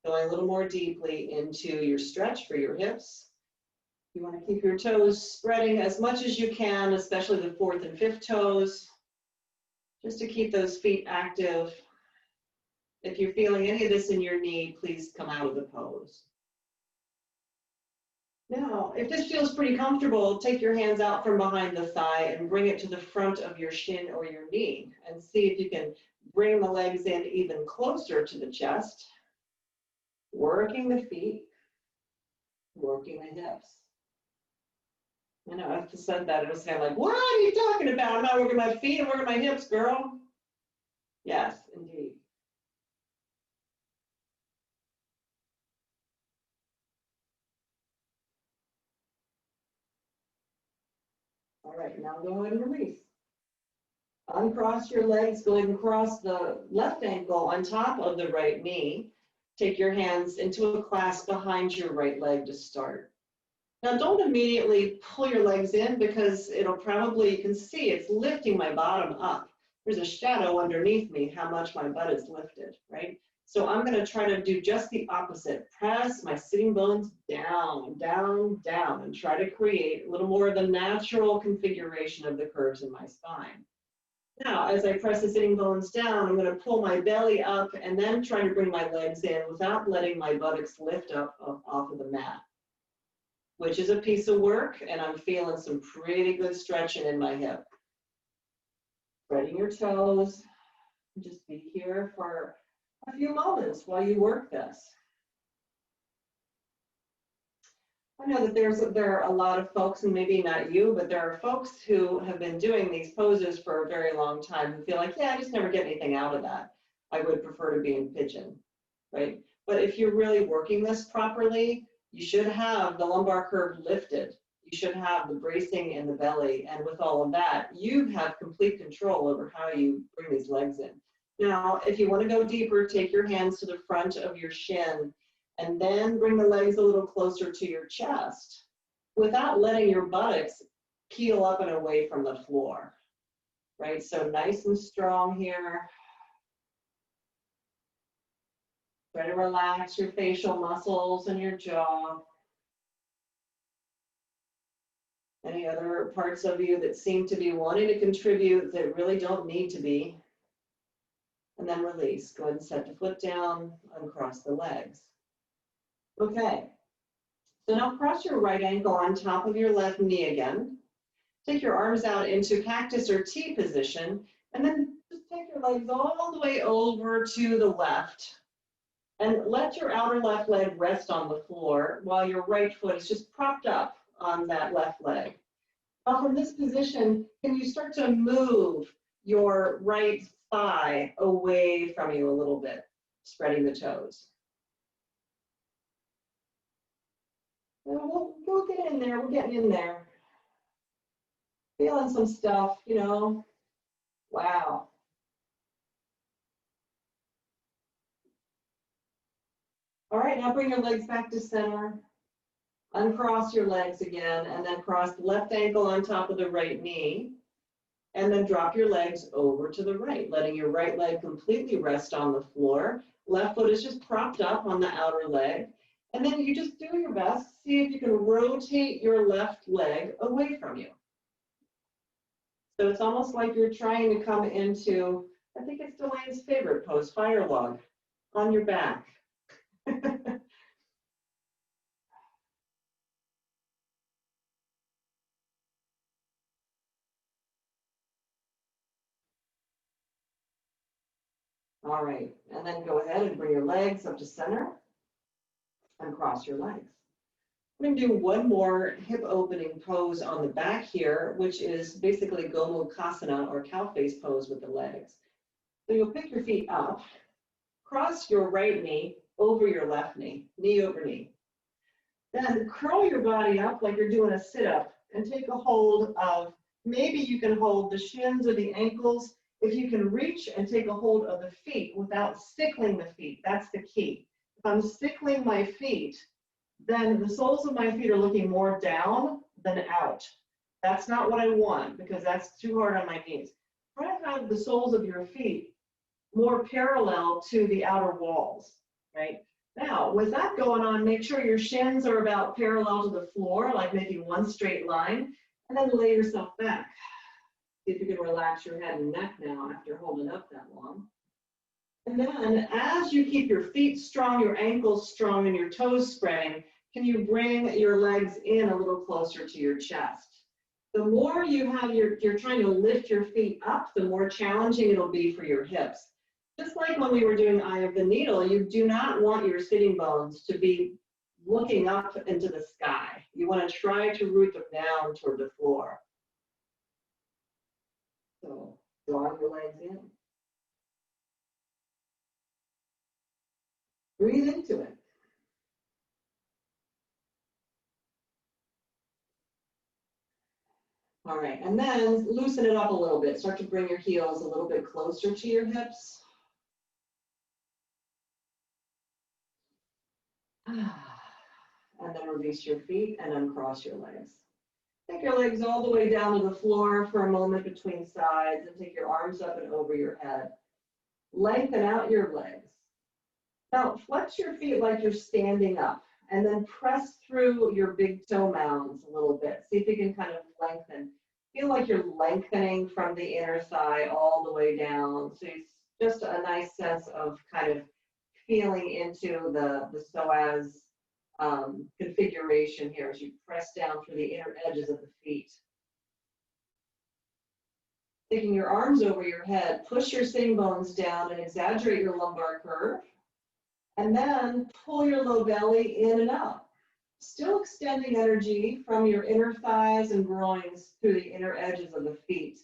Going a little more deeply into your stretch for your hips. You want to keep your toes spreading as much as you can, especially the 4th and 5th toes, just to keep those feet active. If you're feeling any of this in your knee, please come out of the pose. Now, if this feels pretty comfortable, take your hands out from behind the thigh and bring it to the front of your shin or your knee, and see if you can bring the legs in even closer to the chest, working the feet. working the hips. I know, I've just said that, it'll sound like, what are you talking about? I'm not working my feet, I'm working my hips, girl. Yes, indeed. All right, now go ahead and release. Uncross your legs, go ahead and cross the left ankle on top of the right knee. Take your hands into a clasp behind your right leg to start. Now don't immediately pull your legs in because it'll probably, you can see it's lifting my bottom up. There's a shadow underneath me, how much my butt is lifted, right? So I'm gonna try to do just the opposite. Press my sitting bones down, down, down, and try to create a little more of the natural configuration of the curves in my spine. Now, as I press the sitting bones down, I'm gonna pull my belly up and then try to bring my legs in without letting my buttocks lift up off of the mat, which is a piece of work, and I'm feeling some pretty good stretching in my hip. Spreading your toes, just be here for a few moments while you work this. I know that there are a lot of folks, and maybe not you, but there are folks who have been doing these poses for a very long time who feel like, yeah, I just never get anything out of that. I would prefer to be in pigeon, right? But if you're really working this properly, you should have the lumbar curve lifted. You should have the bracing in the belly. And with all of that, you have complete control over how you bring these legs in. Now, if you want to go deeper, take your hands to the front of your shin and then bring the legs a little closer to your chest without letting your buttocks peel up and away from the floor, right? So nice and strong here. Try to relax your facial muscles and your jaw. Any other parts of you that seem to be wanting to contribute that really don't need to be. And then release. Go ahead and set the foot down, uncross the legs. Okay. So now cross your right ankle on top of your left knee again. Take your arms out into cactus or T position, and then just take your legs all the way over to the left. And let your outer left leg rest on the floor while your right foot is just propped up on that left leg. Now from this position, can you start to move your right thigh away from you a little bit, spreading the toes? We'll get in there, we're getting in there. Feeling some stuff, you know, wow. All right, now bring your legs back to center. Uncross your legs again, and then cross the left ankle on top of the right knee. And then drop your legs over to the right, letting your right leg completely rest on the floor. Left foot is just propped up on the outer leg. And then you just do your best. See if you can rotate your left leg away from you. So it's almost like you're trying to come into, I think it's Delaine's favorite pose, fire log, on your back. All right, and then go ahead and bring your legs up to center and cross your legs. I'm going to do one more hip opening pose on the back here, which is basically Gomukhasana or cow face pose with the legs. So you'll pick your feet up, cross your right knee over your left knee, knee over knee. Then curl your body up like you're doing a sit-up and take a hold of, maybe you can hold the shins or the ankles. If you can reach and take a hold of the feet without sickling the feet, that's the key. If I'm sickling my feet, then the soles of my feet are looking more down than out. That's not what I want because that's too hard on my knees. Try to have the soles of your feet more parallel to the outer walls, right? Now, with that going on, make sure your shins are about parallel to the floor, like making one straight line, and then lay yourself back. See if you can relax your head and neck now after holding up that long. And then as you keep your feet strong, your ankles strong, and your toes spreading, can you bring your legs in a little closer to your chest? The more you have you're trying to lift your feet up, the more challenging it'll be for your hips. Just like when we were doing Eye of the Needle, you do not want your sitting bones to be looking up into the sky. You want to try to root them down toward the floor. So draw your legs in. Breathe into it. All right, and then loosen it up a little bit. Start to bring your heels a little bit closer to your hips. And then release your feet and uncross your legs. Take your legs all the way down to the floor for a moment between sides and take your arms up and over your head. Lengthen out your legs. Now flex your feet like you're standing up and then press through your big toe mounds a little bit. See if you can kind of lengthen. Feel like you're lengthening from the inner thigh all the way down. So it's just a nice sense of kind of feeling into the psoas configuration here as you press down through the inner edges of the feet. Taking your arms over your head, push your sitting bones down and exaggerate your lumbar curve. And then pull your low belly in and up. Still extending energy from your inner thighs and groins through the inner edges of the feet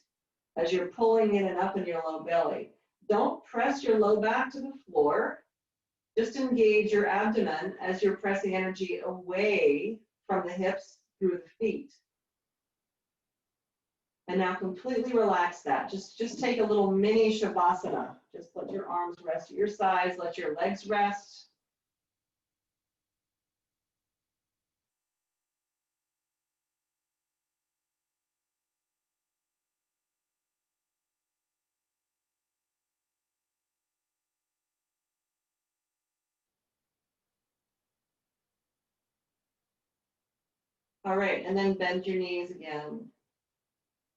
as you're pulling in and up in your low belly. Don't press your low back to the floor. Just engage your abdomen as you're pressing energy away from the hips through the feet. And now completely relax that. Just take a little mini shavasana. Just let your arms rest at your sides. Let your legs rest. All right, and then bend your knees again.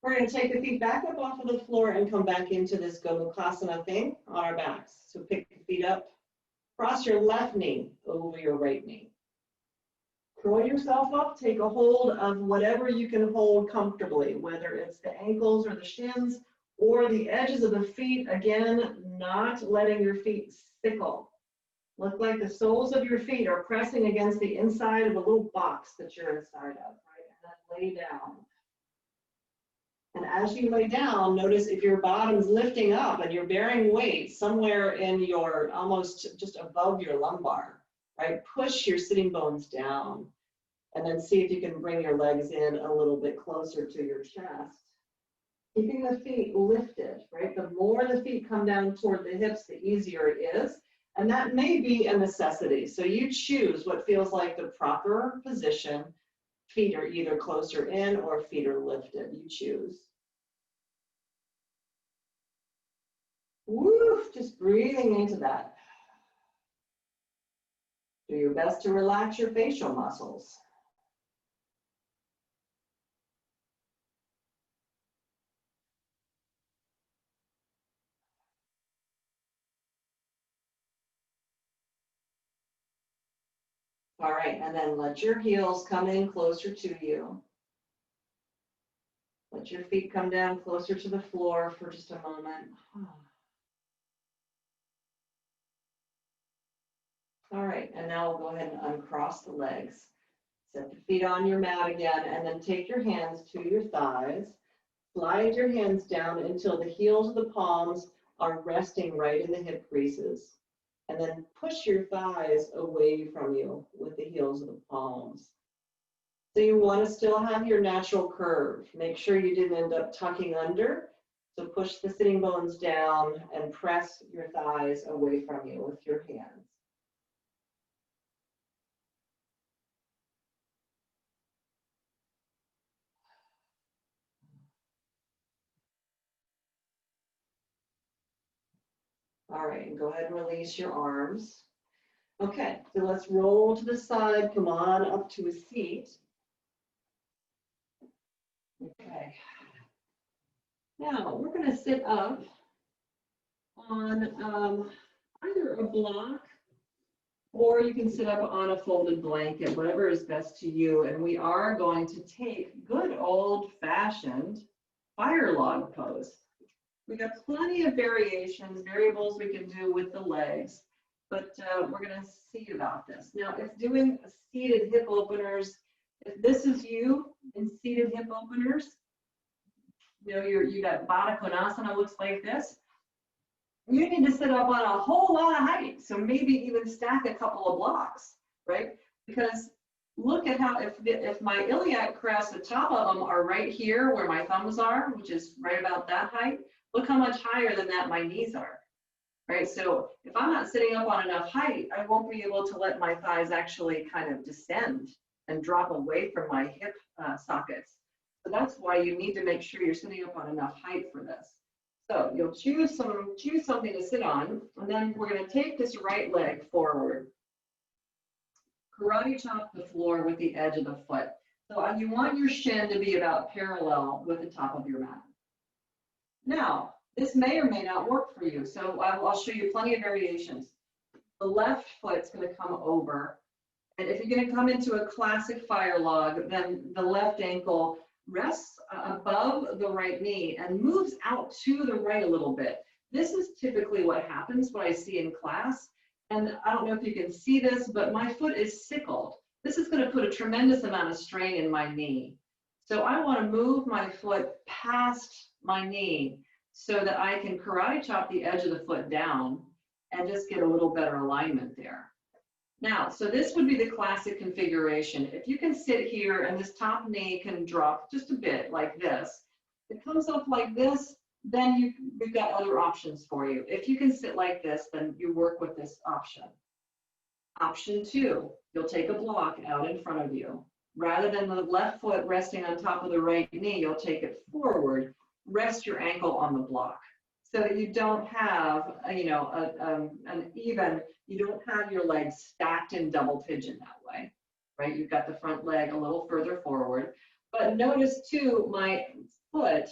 We're going to take the feet back up off of the floor and come back into this Gomukhasana thing on our backs. So pick the feet up, cross your left knee over your right knee. Curl yourself up, take a hold of whatever you can hold comfortably, whether it's the ankles or the shins or the edges of the feet. Again, not letting your feet sickle. Look like the soles of your feet are pressing against the inside of a little box that you're inside of, right? And then lay down. And as you lay down, notice if your bottom's lifting up and you're bearing weight somewhere in your, almost just above your lumbar, right? Push your sitting bones down and then see if you can bring your legs in a little bit closer to your chest. Keeping the feet lifted, right? The more the feet come down toward the hips, the easier it is. And that may be a necessity. So you choose what feels like the proper position. Feet are either closer in or feet are lifted. You choose. Woo, just breathing into that. Do your best to relax your facial muscles. All right, and then let your heels come in closer to you. Let your feet come down closer to the floor for just a moment. All right, and now we'll go ahead and uncross the legs. Set the feet on your mat again, and then take your hands to your thighs. Slide your hands down until the heels of the palms are resting right in the hip creases. And then push your thighs away from you with the heels of the palms. So you want to still have your natural curve. Make sure you didn't end up tucking under. So push the sitting bones down and press your thighs away from you with your hands. All right, and go ahead and release your arms. Okay, so let's roll to the side. Come on up to a seat. Okay. Now we're going to sit up on either a block or you can sit up on a folded blanket, whatever is best to you. And we are going to take good old-fashioned fire log pose. We got plenty of variations, variables we can do with the legs. but we're going to see about this. Now, if doing seated hip openers, if this is you in seated hip openers, you know, you got Baddha Konasana looks like this. You need to sit up on a whole lot of height. So maybe even stack a couple of blocks, right? Because look at how, if my iliac crest, the top of them are right here where my thumbs are, which is right about that height, look how much higher than that my knees are, right? So if I'm not sitting up on enough height, I won't be able to let my thighs actually kind of descend and drop away from my hip sockets. So that's why you need to make sure you're sitting up on enough height for this. So you'll choose something to sit on, and then we're going to take this right leg forward. Karate chop the floor with the edge of the foot. So you want your shin to be about parallel with the top of your mat. Now, this may or may not work for you, so I'll show you plenty of variations. The left foot's going to come over, and if you're going to come into a classic fire log, then the left ankle rests above the right knee and moves out to the right a little bit. This is typically what happens, what I see in class. And I don't know if you can see this, but my foot is sickled. This is going to put a tremendous amount of strain in my knee. So I want to move my foot past my knee so that I can karate chop the edge of the foot down and just get a little better alignment there. Now, so this would be the classic configuration. If you can sit here and this top knee can drop just a bit like this, it comes up like this, then we've got other options for you. If you can sit like this, then you work with this option. Option 2, you'll take a block out in front of you. Rather than the left foot resting on top of the right knee, you'll take it forward, rest your ankle on the block so that you don't have, you know, you don't have your legs stacked in double pigeon that way, right? You've got the front leg a little further forward. But notice too, my foot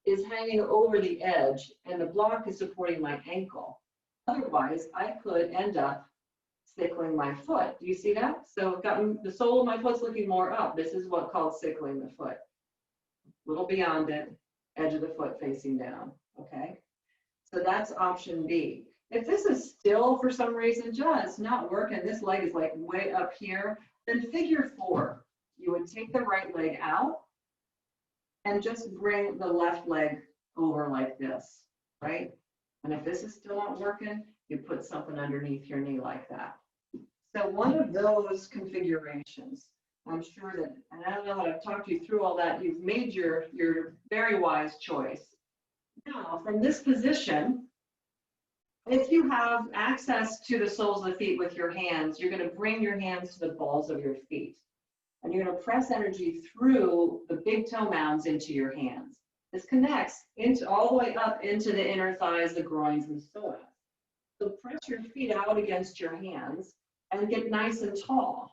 is hanging over the edge and the block is supporting my ankle. Otherwise, I could end up sickling my foot. Do you see that? So I've gotten the sole of my foot's looking more up. This is what's called sickling the foot. A little beyond it, edge of the foot facing down, okay? So that's option B. If this is still, for some reason, just not working, this leg is like way up here, then figure 4. You would take the right leg out and just bring the left leg over like this, right? And if this is still not working, you put something underneath your knee like that. So one of those configurations, I'm sure that, and I don't know how I've talked you through all that, you've made your very wise choice. Now, from this position, if you have access to the soles of the feet with your hands, you're going to bring your hands to the balls of your feet. And you're going to press energy through the big toe mounds into your hands. This connects into all the way up into the inner thighs, the groins, and psoas. So press your feet out against your hands and get nice and tall.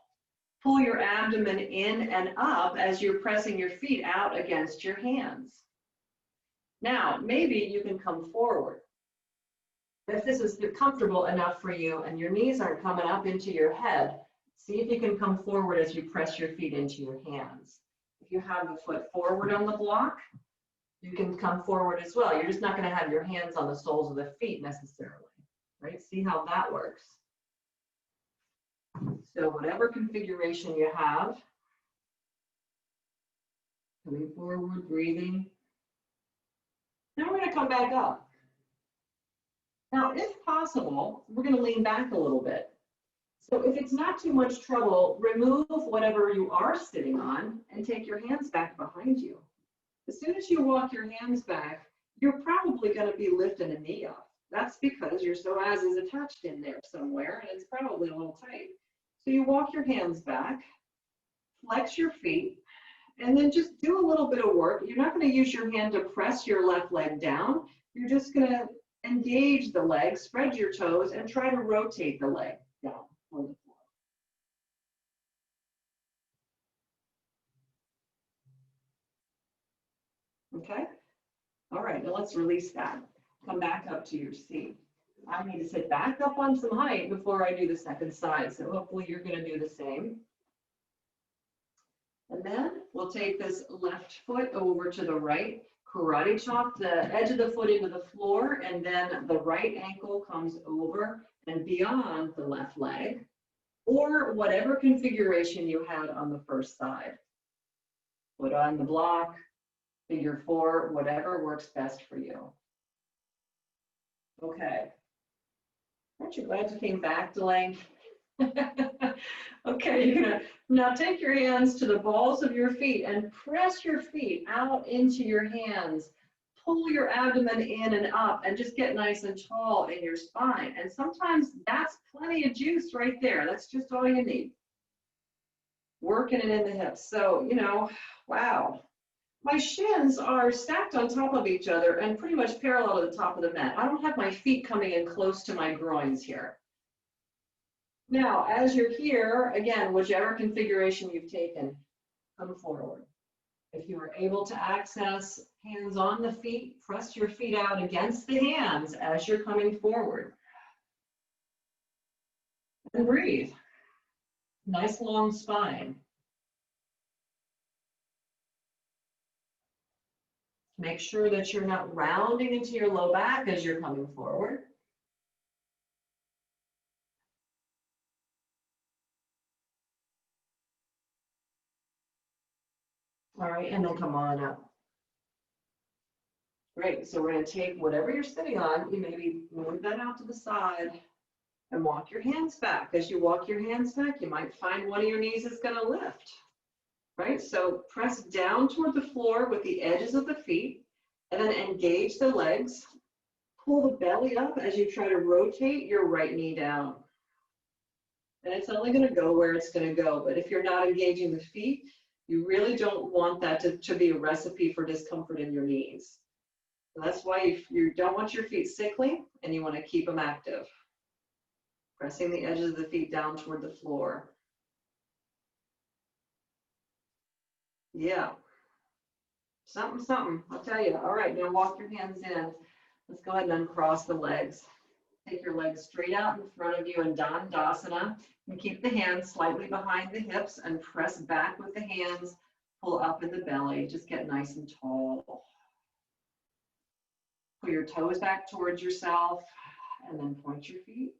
Pull your abdomen in and up as you're pressing your feet out against your hands. Now, maybe you can come forward. If this is comfortable enough for you and your knees aren't coming up into your head, see if you can come forward as you press your feet into your hands. If you have the foot forward on the block, you can come forward as well. You're just not going to have your hands on the soles of the feet necessarily, right? See how that works. So whatever configuration you have, coming forward, breathing. Now we're going to come back up. Now, if possible, we're going to lean back a little bit. So if it's not too much trouble, remove whatever you are sitting on and take your hands back behind you. As soon as you walk your hands back, you're probably going to be lifting a knee up. That's because your psoas is attached in there somewhere and it's probably a little tight. So you walk your hands back, flex your feet, and then just do a little bit of work. You're not going to use your hand to press your left leg down. You're just going to engage the leg, spread your toes, and try to rotate the leg down on the floor. Okay? All right, now let's release that. Come back up to your seat. I need to sit back up on some height before I do the second side, so hopefully you're going to do the same. And then we'll take this left foot over to the right, karate chop the edge of the foot into the floor, and then the right ankle comes over and beyond the left leg, or whatever configuration you had on the first side. Foot on the block, figure four, whatever works best for you. Okay. Aren't you glad you came back, Delane? Okay, you're gonna now take your hands to the balls of your feet and press your feet out into your hands. Pull your abdomen in and up and just get nice and tall in your spine. And sometimes that's plenty of juice right there. That's just all you need. Working it in the hips. So, you know, wow. My shins are stacked on top of each other and pretty much parallel to the top of the mat. I don't have my feet coming in close to my groins here. Now, as you're here, again, whichever configuration you've taken, come forward. If you are able to access hands on the feet, press your feet out against the hands as you're coming forward. And breathe. Nice long spine. Make sure that you're not rounding into your low back as you're coming forward. All right, and then come on up. Great, so we're going to take whatever you're sitting on, you maybe move that out to the side and walk your hands back. As you walk your hands back, you might find one of your knees is going to lift, right? So press down toward the floor with the edges of the feet and then engage the legs. Pull the belly up as you try to rotate your right knee down. And it's only going to go where it's going to go, but if you're not engaging the feet, you really don't want that to be a recipe for discomfort in your knees. So that's why you don't want your feet sickly and you want to keep them active. Pressing the edges of the feet down toward the floor. Yeah. Something, something, I'll tell you. All right, now walk your hands in. Let's go ahead and uncross the legs. Take your legs straight out in front of you in Dandasana. And keep the hands slightly behind the hips and press back with the hands. Pull up in the belly. Just get nice and tall. Pull your toes back towards yourself and then point your feet.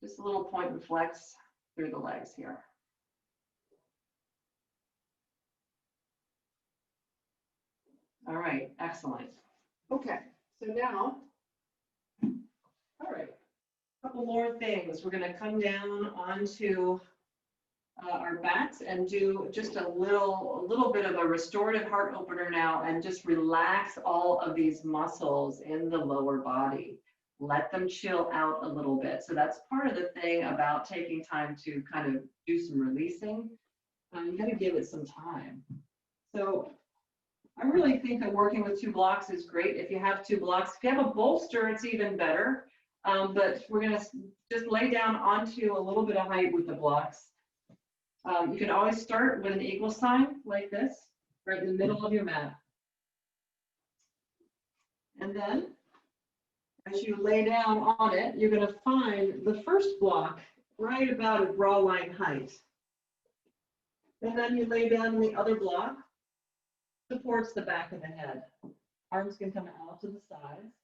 Just a little point and flex through the legs here. All right, excellent. Okay, so now, all right, a couple more things. We're going to come down onto our backs and do just a little bit of a restorative heart opener now and just relax all of these muscles in the lower body. Let them chill out a little bit. So that's part of the thing about taking time to kind of do some releasing. You got to give it some time. So I really think that working with 2 blocks is great. If you have 2 blocks, if you have a bolster, it's even better. But we're going to just lay down onto a little bit of height with the blocks. You can always start with an equal sign like this, right in the middle of your mat. And then as you lay down on it, you're going to find the first block right about at bra line height. And then you lay down the other block, supports the back of the head. Arms can come out to the sides.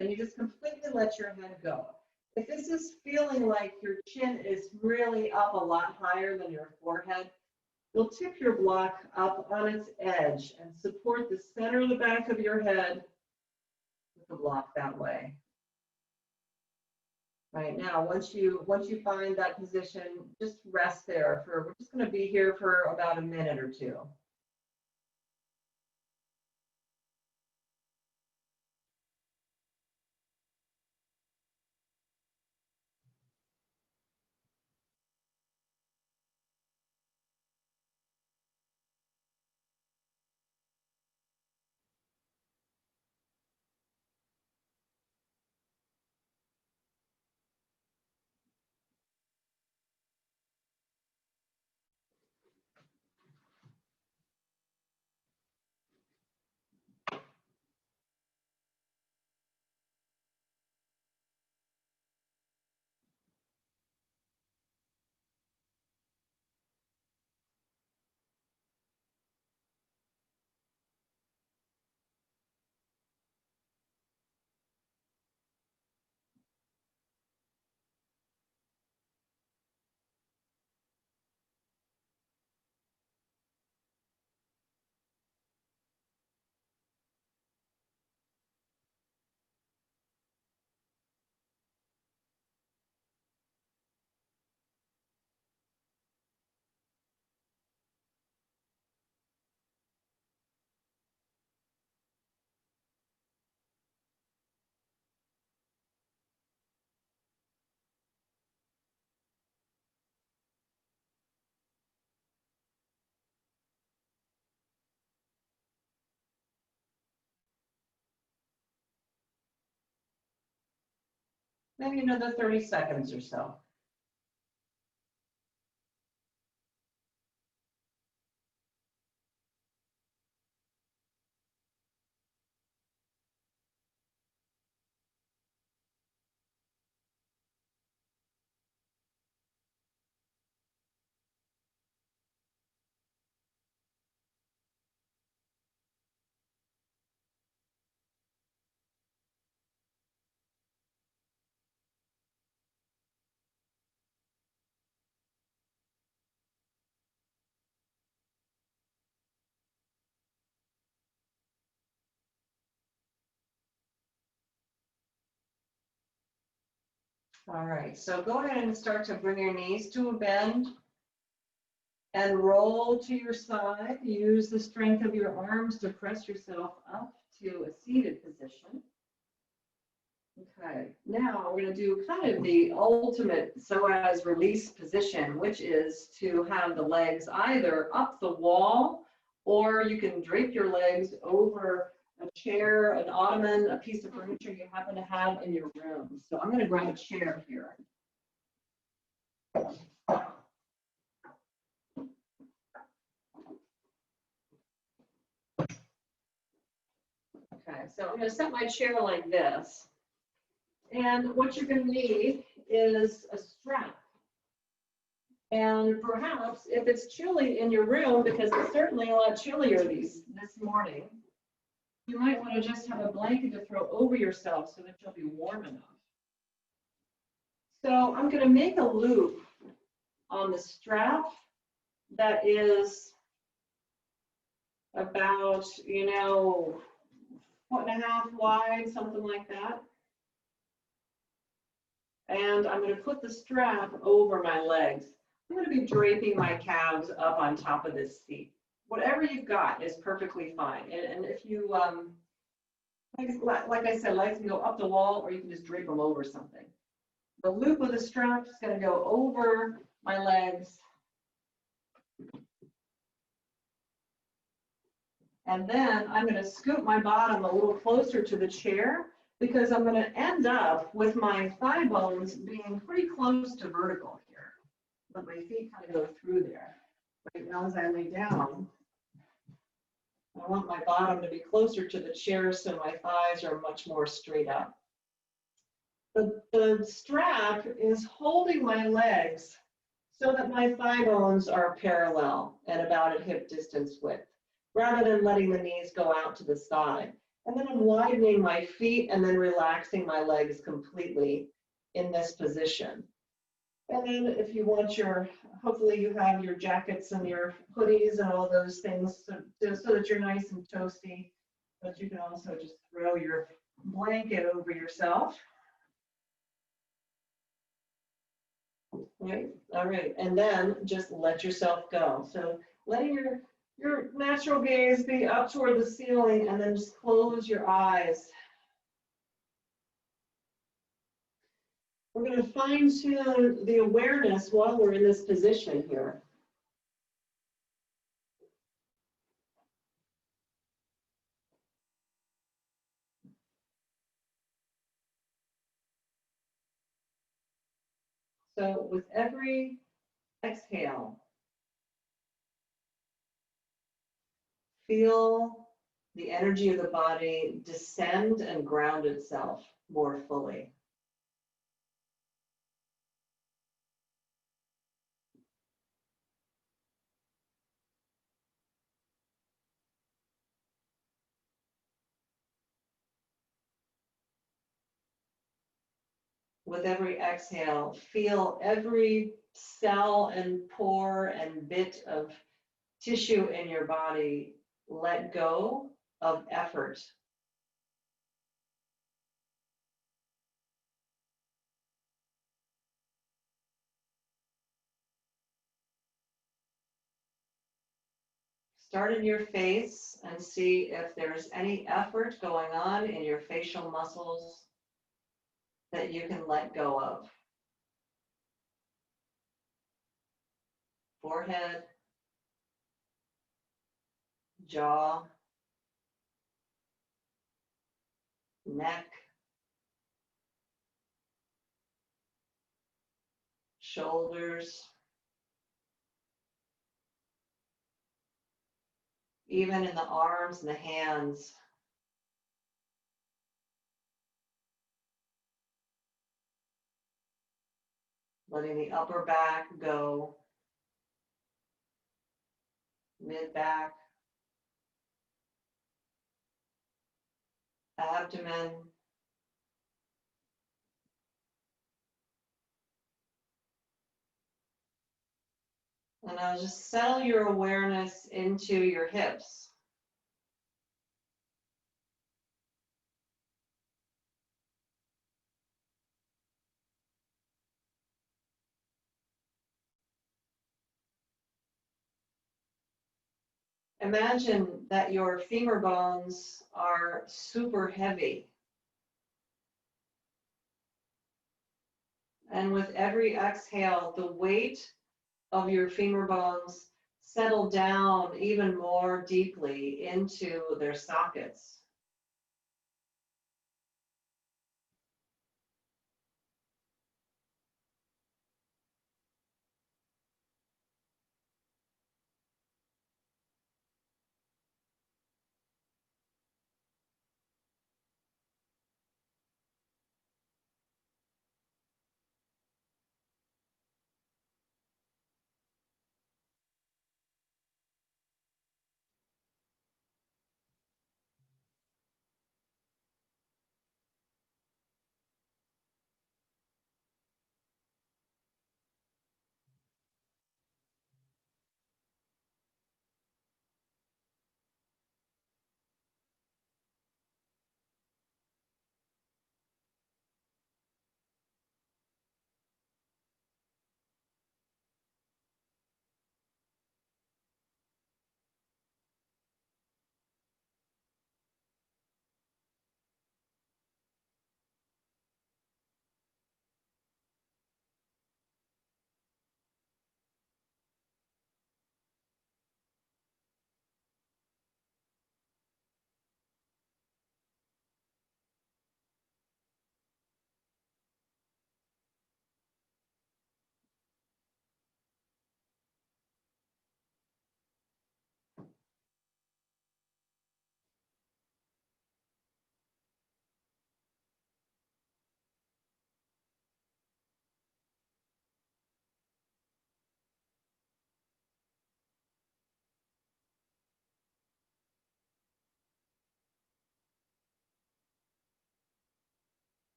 And you just completely let your head go. If this is feeling like your chin is really up a lot higher than your forehead, you'll tip your block up on its edge and support the center of the back of your head with the block that way. Right now, once you find that position, just rest there we're just going to be here for about a minute or two. maybe another 30 seconds or so. All right, so go ahead and start to bring your knees to a bend and roll to your side. Use the strength of your arms to press yourself up to a seated position. Okay, now we're going to do kind of the ultimate psoas release position, which is to have the legs either up the wall, or you can drape your legs over a chair, an ottoman, a piece of furniture you happen to have in your room. So I'm going to grab a chair here. Okay, so I'm going to set my chair like this. And what you're going to need is a strap. And perhaps if it's chilly in your room, because it's certainly a lot chillier this morning, you might want to just have a blanket to throw over yourself so that you'll be warm enough. So I'm going to make a loop on the strap that is about, 1.5 feet wide, something like that. And I'm going to put the strap over my legs. I'm going to be draping my calves up on top of this seat. Whatever you've got is perfectly fine. And if you, like I said, legs can go up the wall, or you can just drape them over something. The loop of the strap is going to go over my legs. And then I'm going to scoop my bottom a little closer to the chair, because I'm going to end up with my thigh bones being pretty close to vertical here. But my feet kind of go through there. Right now as I lay down, I want my bottom to be closer to the chair so my thighs are much more straight up. The strap is holding my legs so that my thigh bones are parallel and about at hip distance width, rather than letting the knees go out to the side. And then I'm widening my feet and then relaxing my legs completely in this position. And then if you want hopefully you have your jackets and your hoodies and all those things so that you're nice and toasty, but you can also just throw your blanket over yourself. Right, all right, and then just let yourself go. So letting your natural gaze be up toward the ceiling, and then just close your eyes. We're going to fine tune the awareness while we're in this position here. So with every exhale, feel the energy of the body descend and ground itself more fully. With every exhale, feel every cell and pore and bit of tissue in your body let go of effort. Start in your face and see if there's any effort going on in your facial muscles that you can let go of. Forehead, jaw, neck, shoulders, even in the arms and the hands. Letting the upper back go, mid back, abdomen. And now just settle your awareness into your hips. Imagine that your femur bones are super heavy. And with every exhale, the weight of your femur bones settle down even more deeply into their sockets.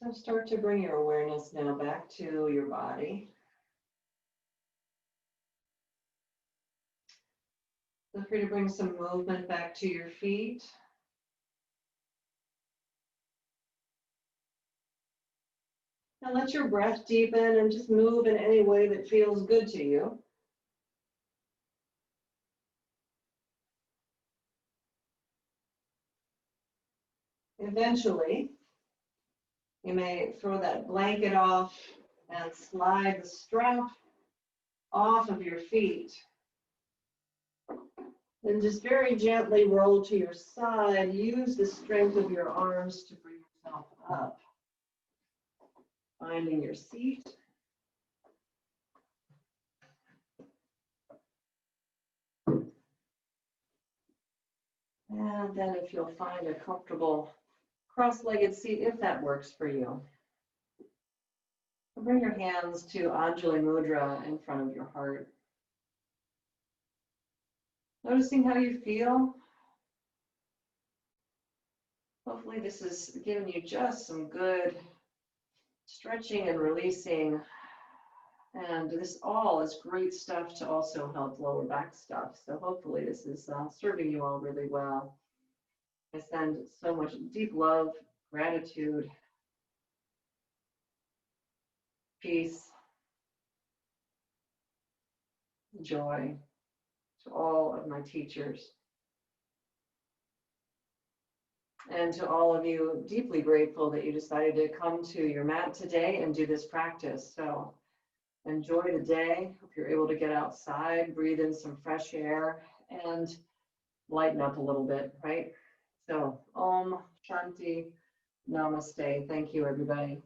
So start to bring your awareness now back to your body. Feel free to bring some movement back to your feet. And let your breath deepen and just move in any way that feels good to you. Eventually, you may throw that blanket off and slide the strap off of your feet. Then just very gently roll to your side. Use the strength of your arms to bring yourself up. Finding your seat. And then if you'll find a comfortable cross-legged seat, if that works for you. Bring your hands to Anjali Mudra in front of your heart. Noticing how you feel. Hopefully this is giving you just some good stretching and releasing. And this all is great stuff to also help lower back stuff. So hopefully this is serving you all really well. I send so much deep love, gratitude, peace, joy to all of my teachers. And to all of you, deeply grateful that you decided to come to your mat today and do this practice. So enjoy the day. Hope you're able to get outside, breathe in some fresh air, and lighten up a little bit, right? So, Om Shanti, Namaste. Thank you, everybody.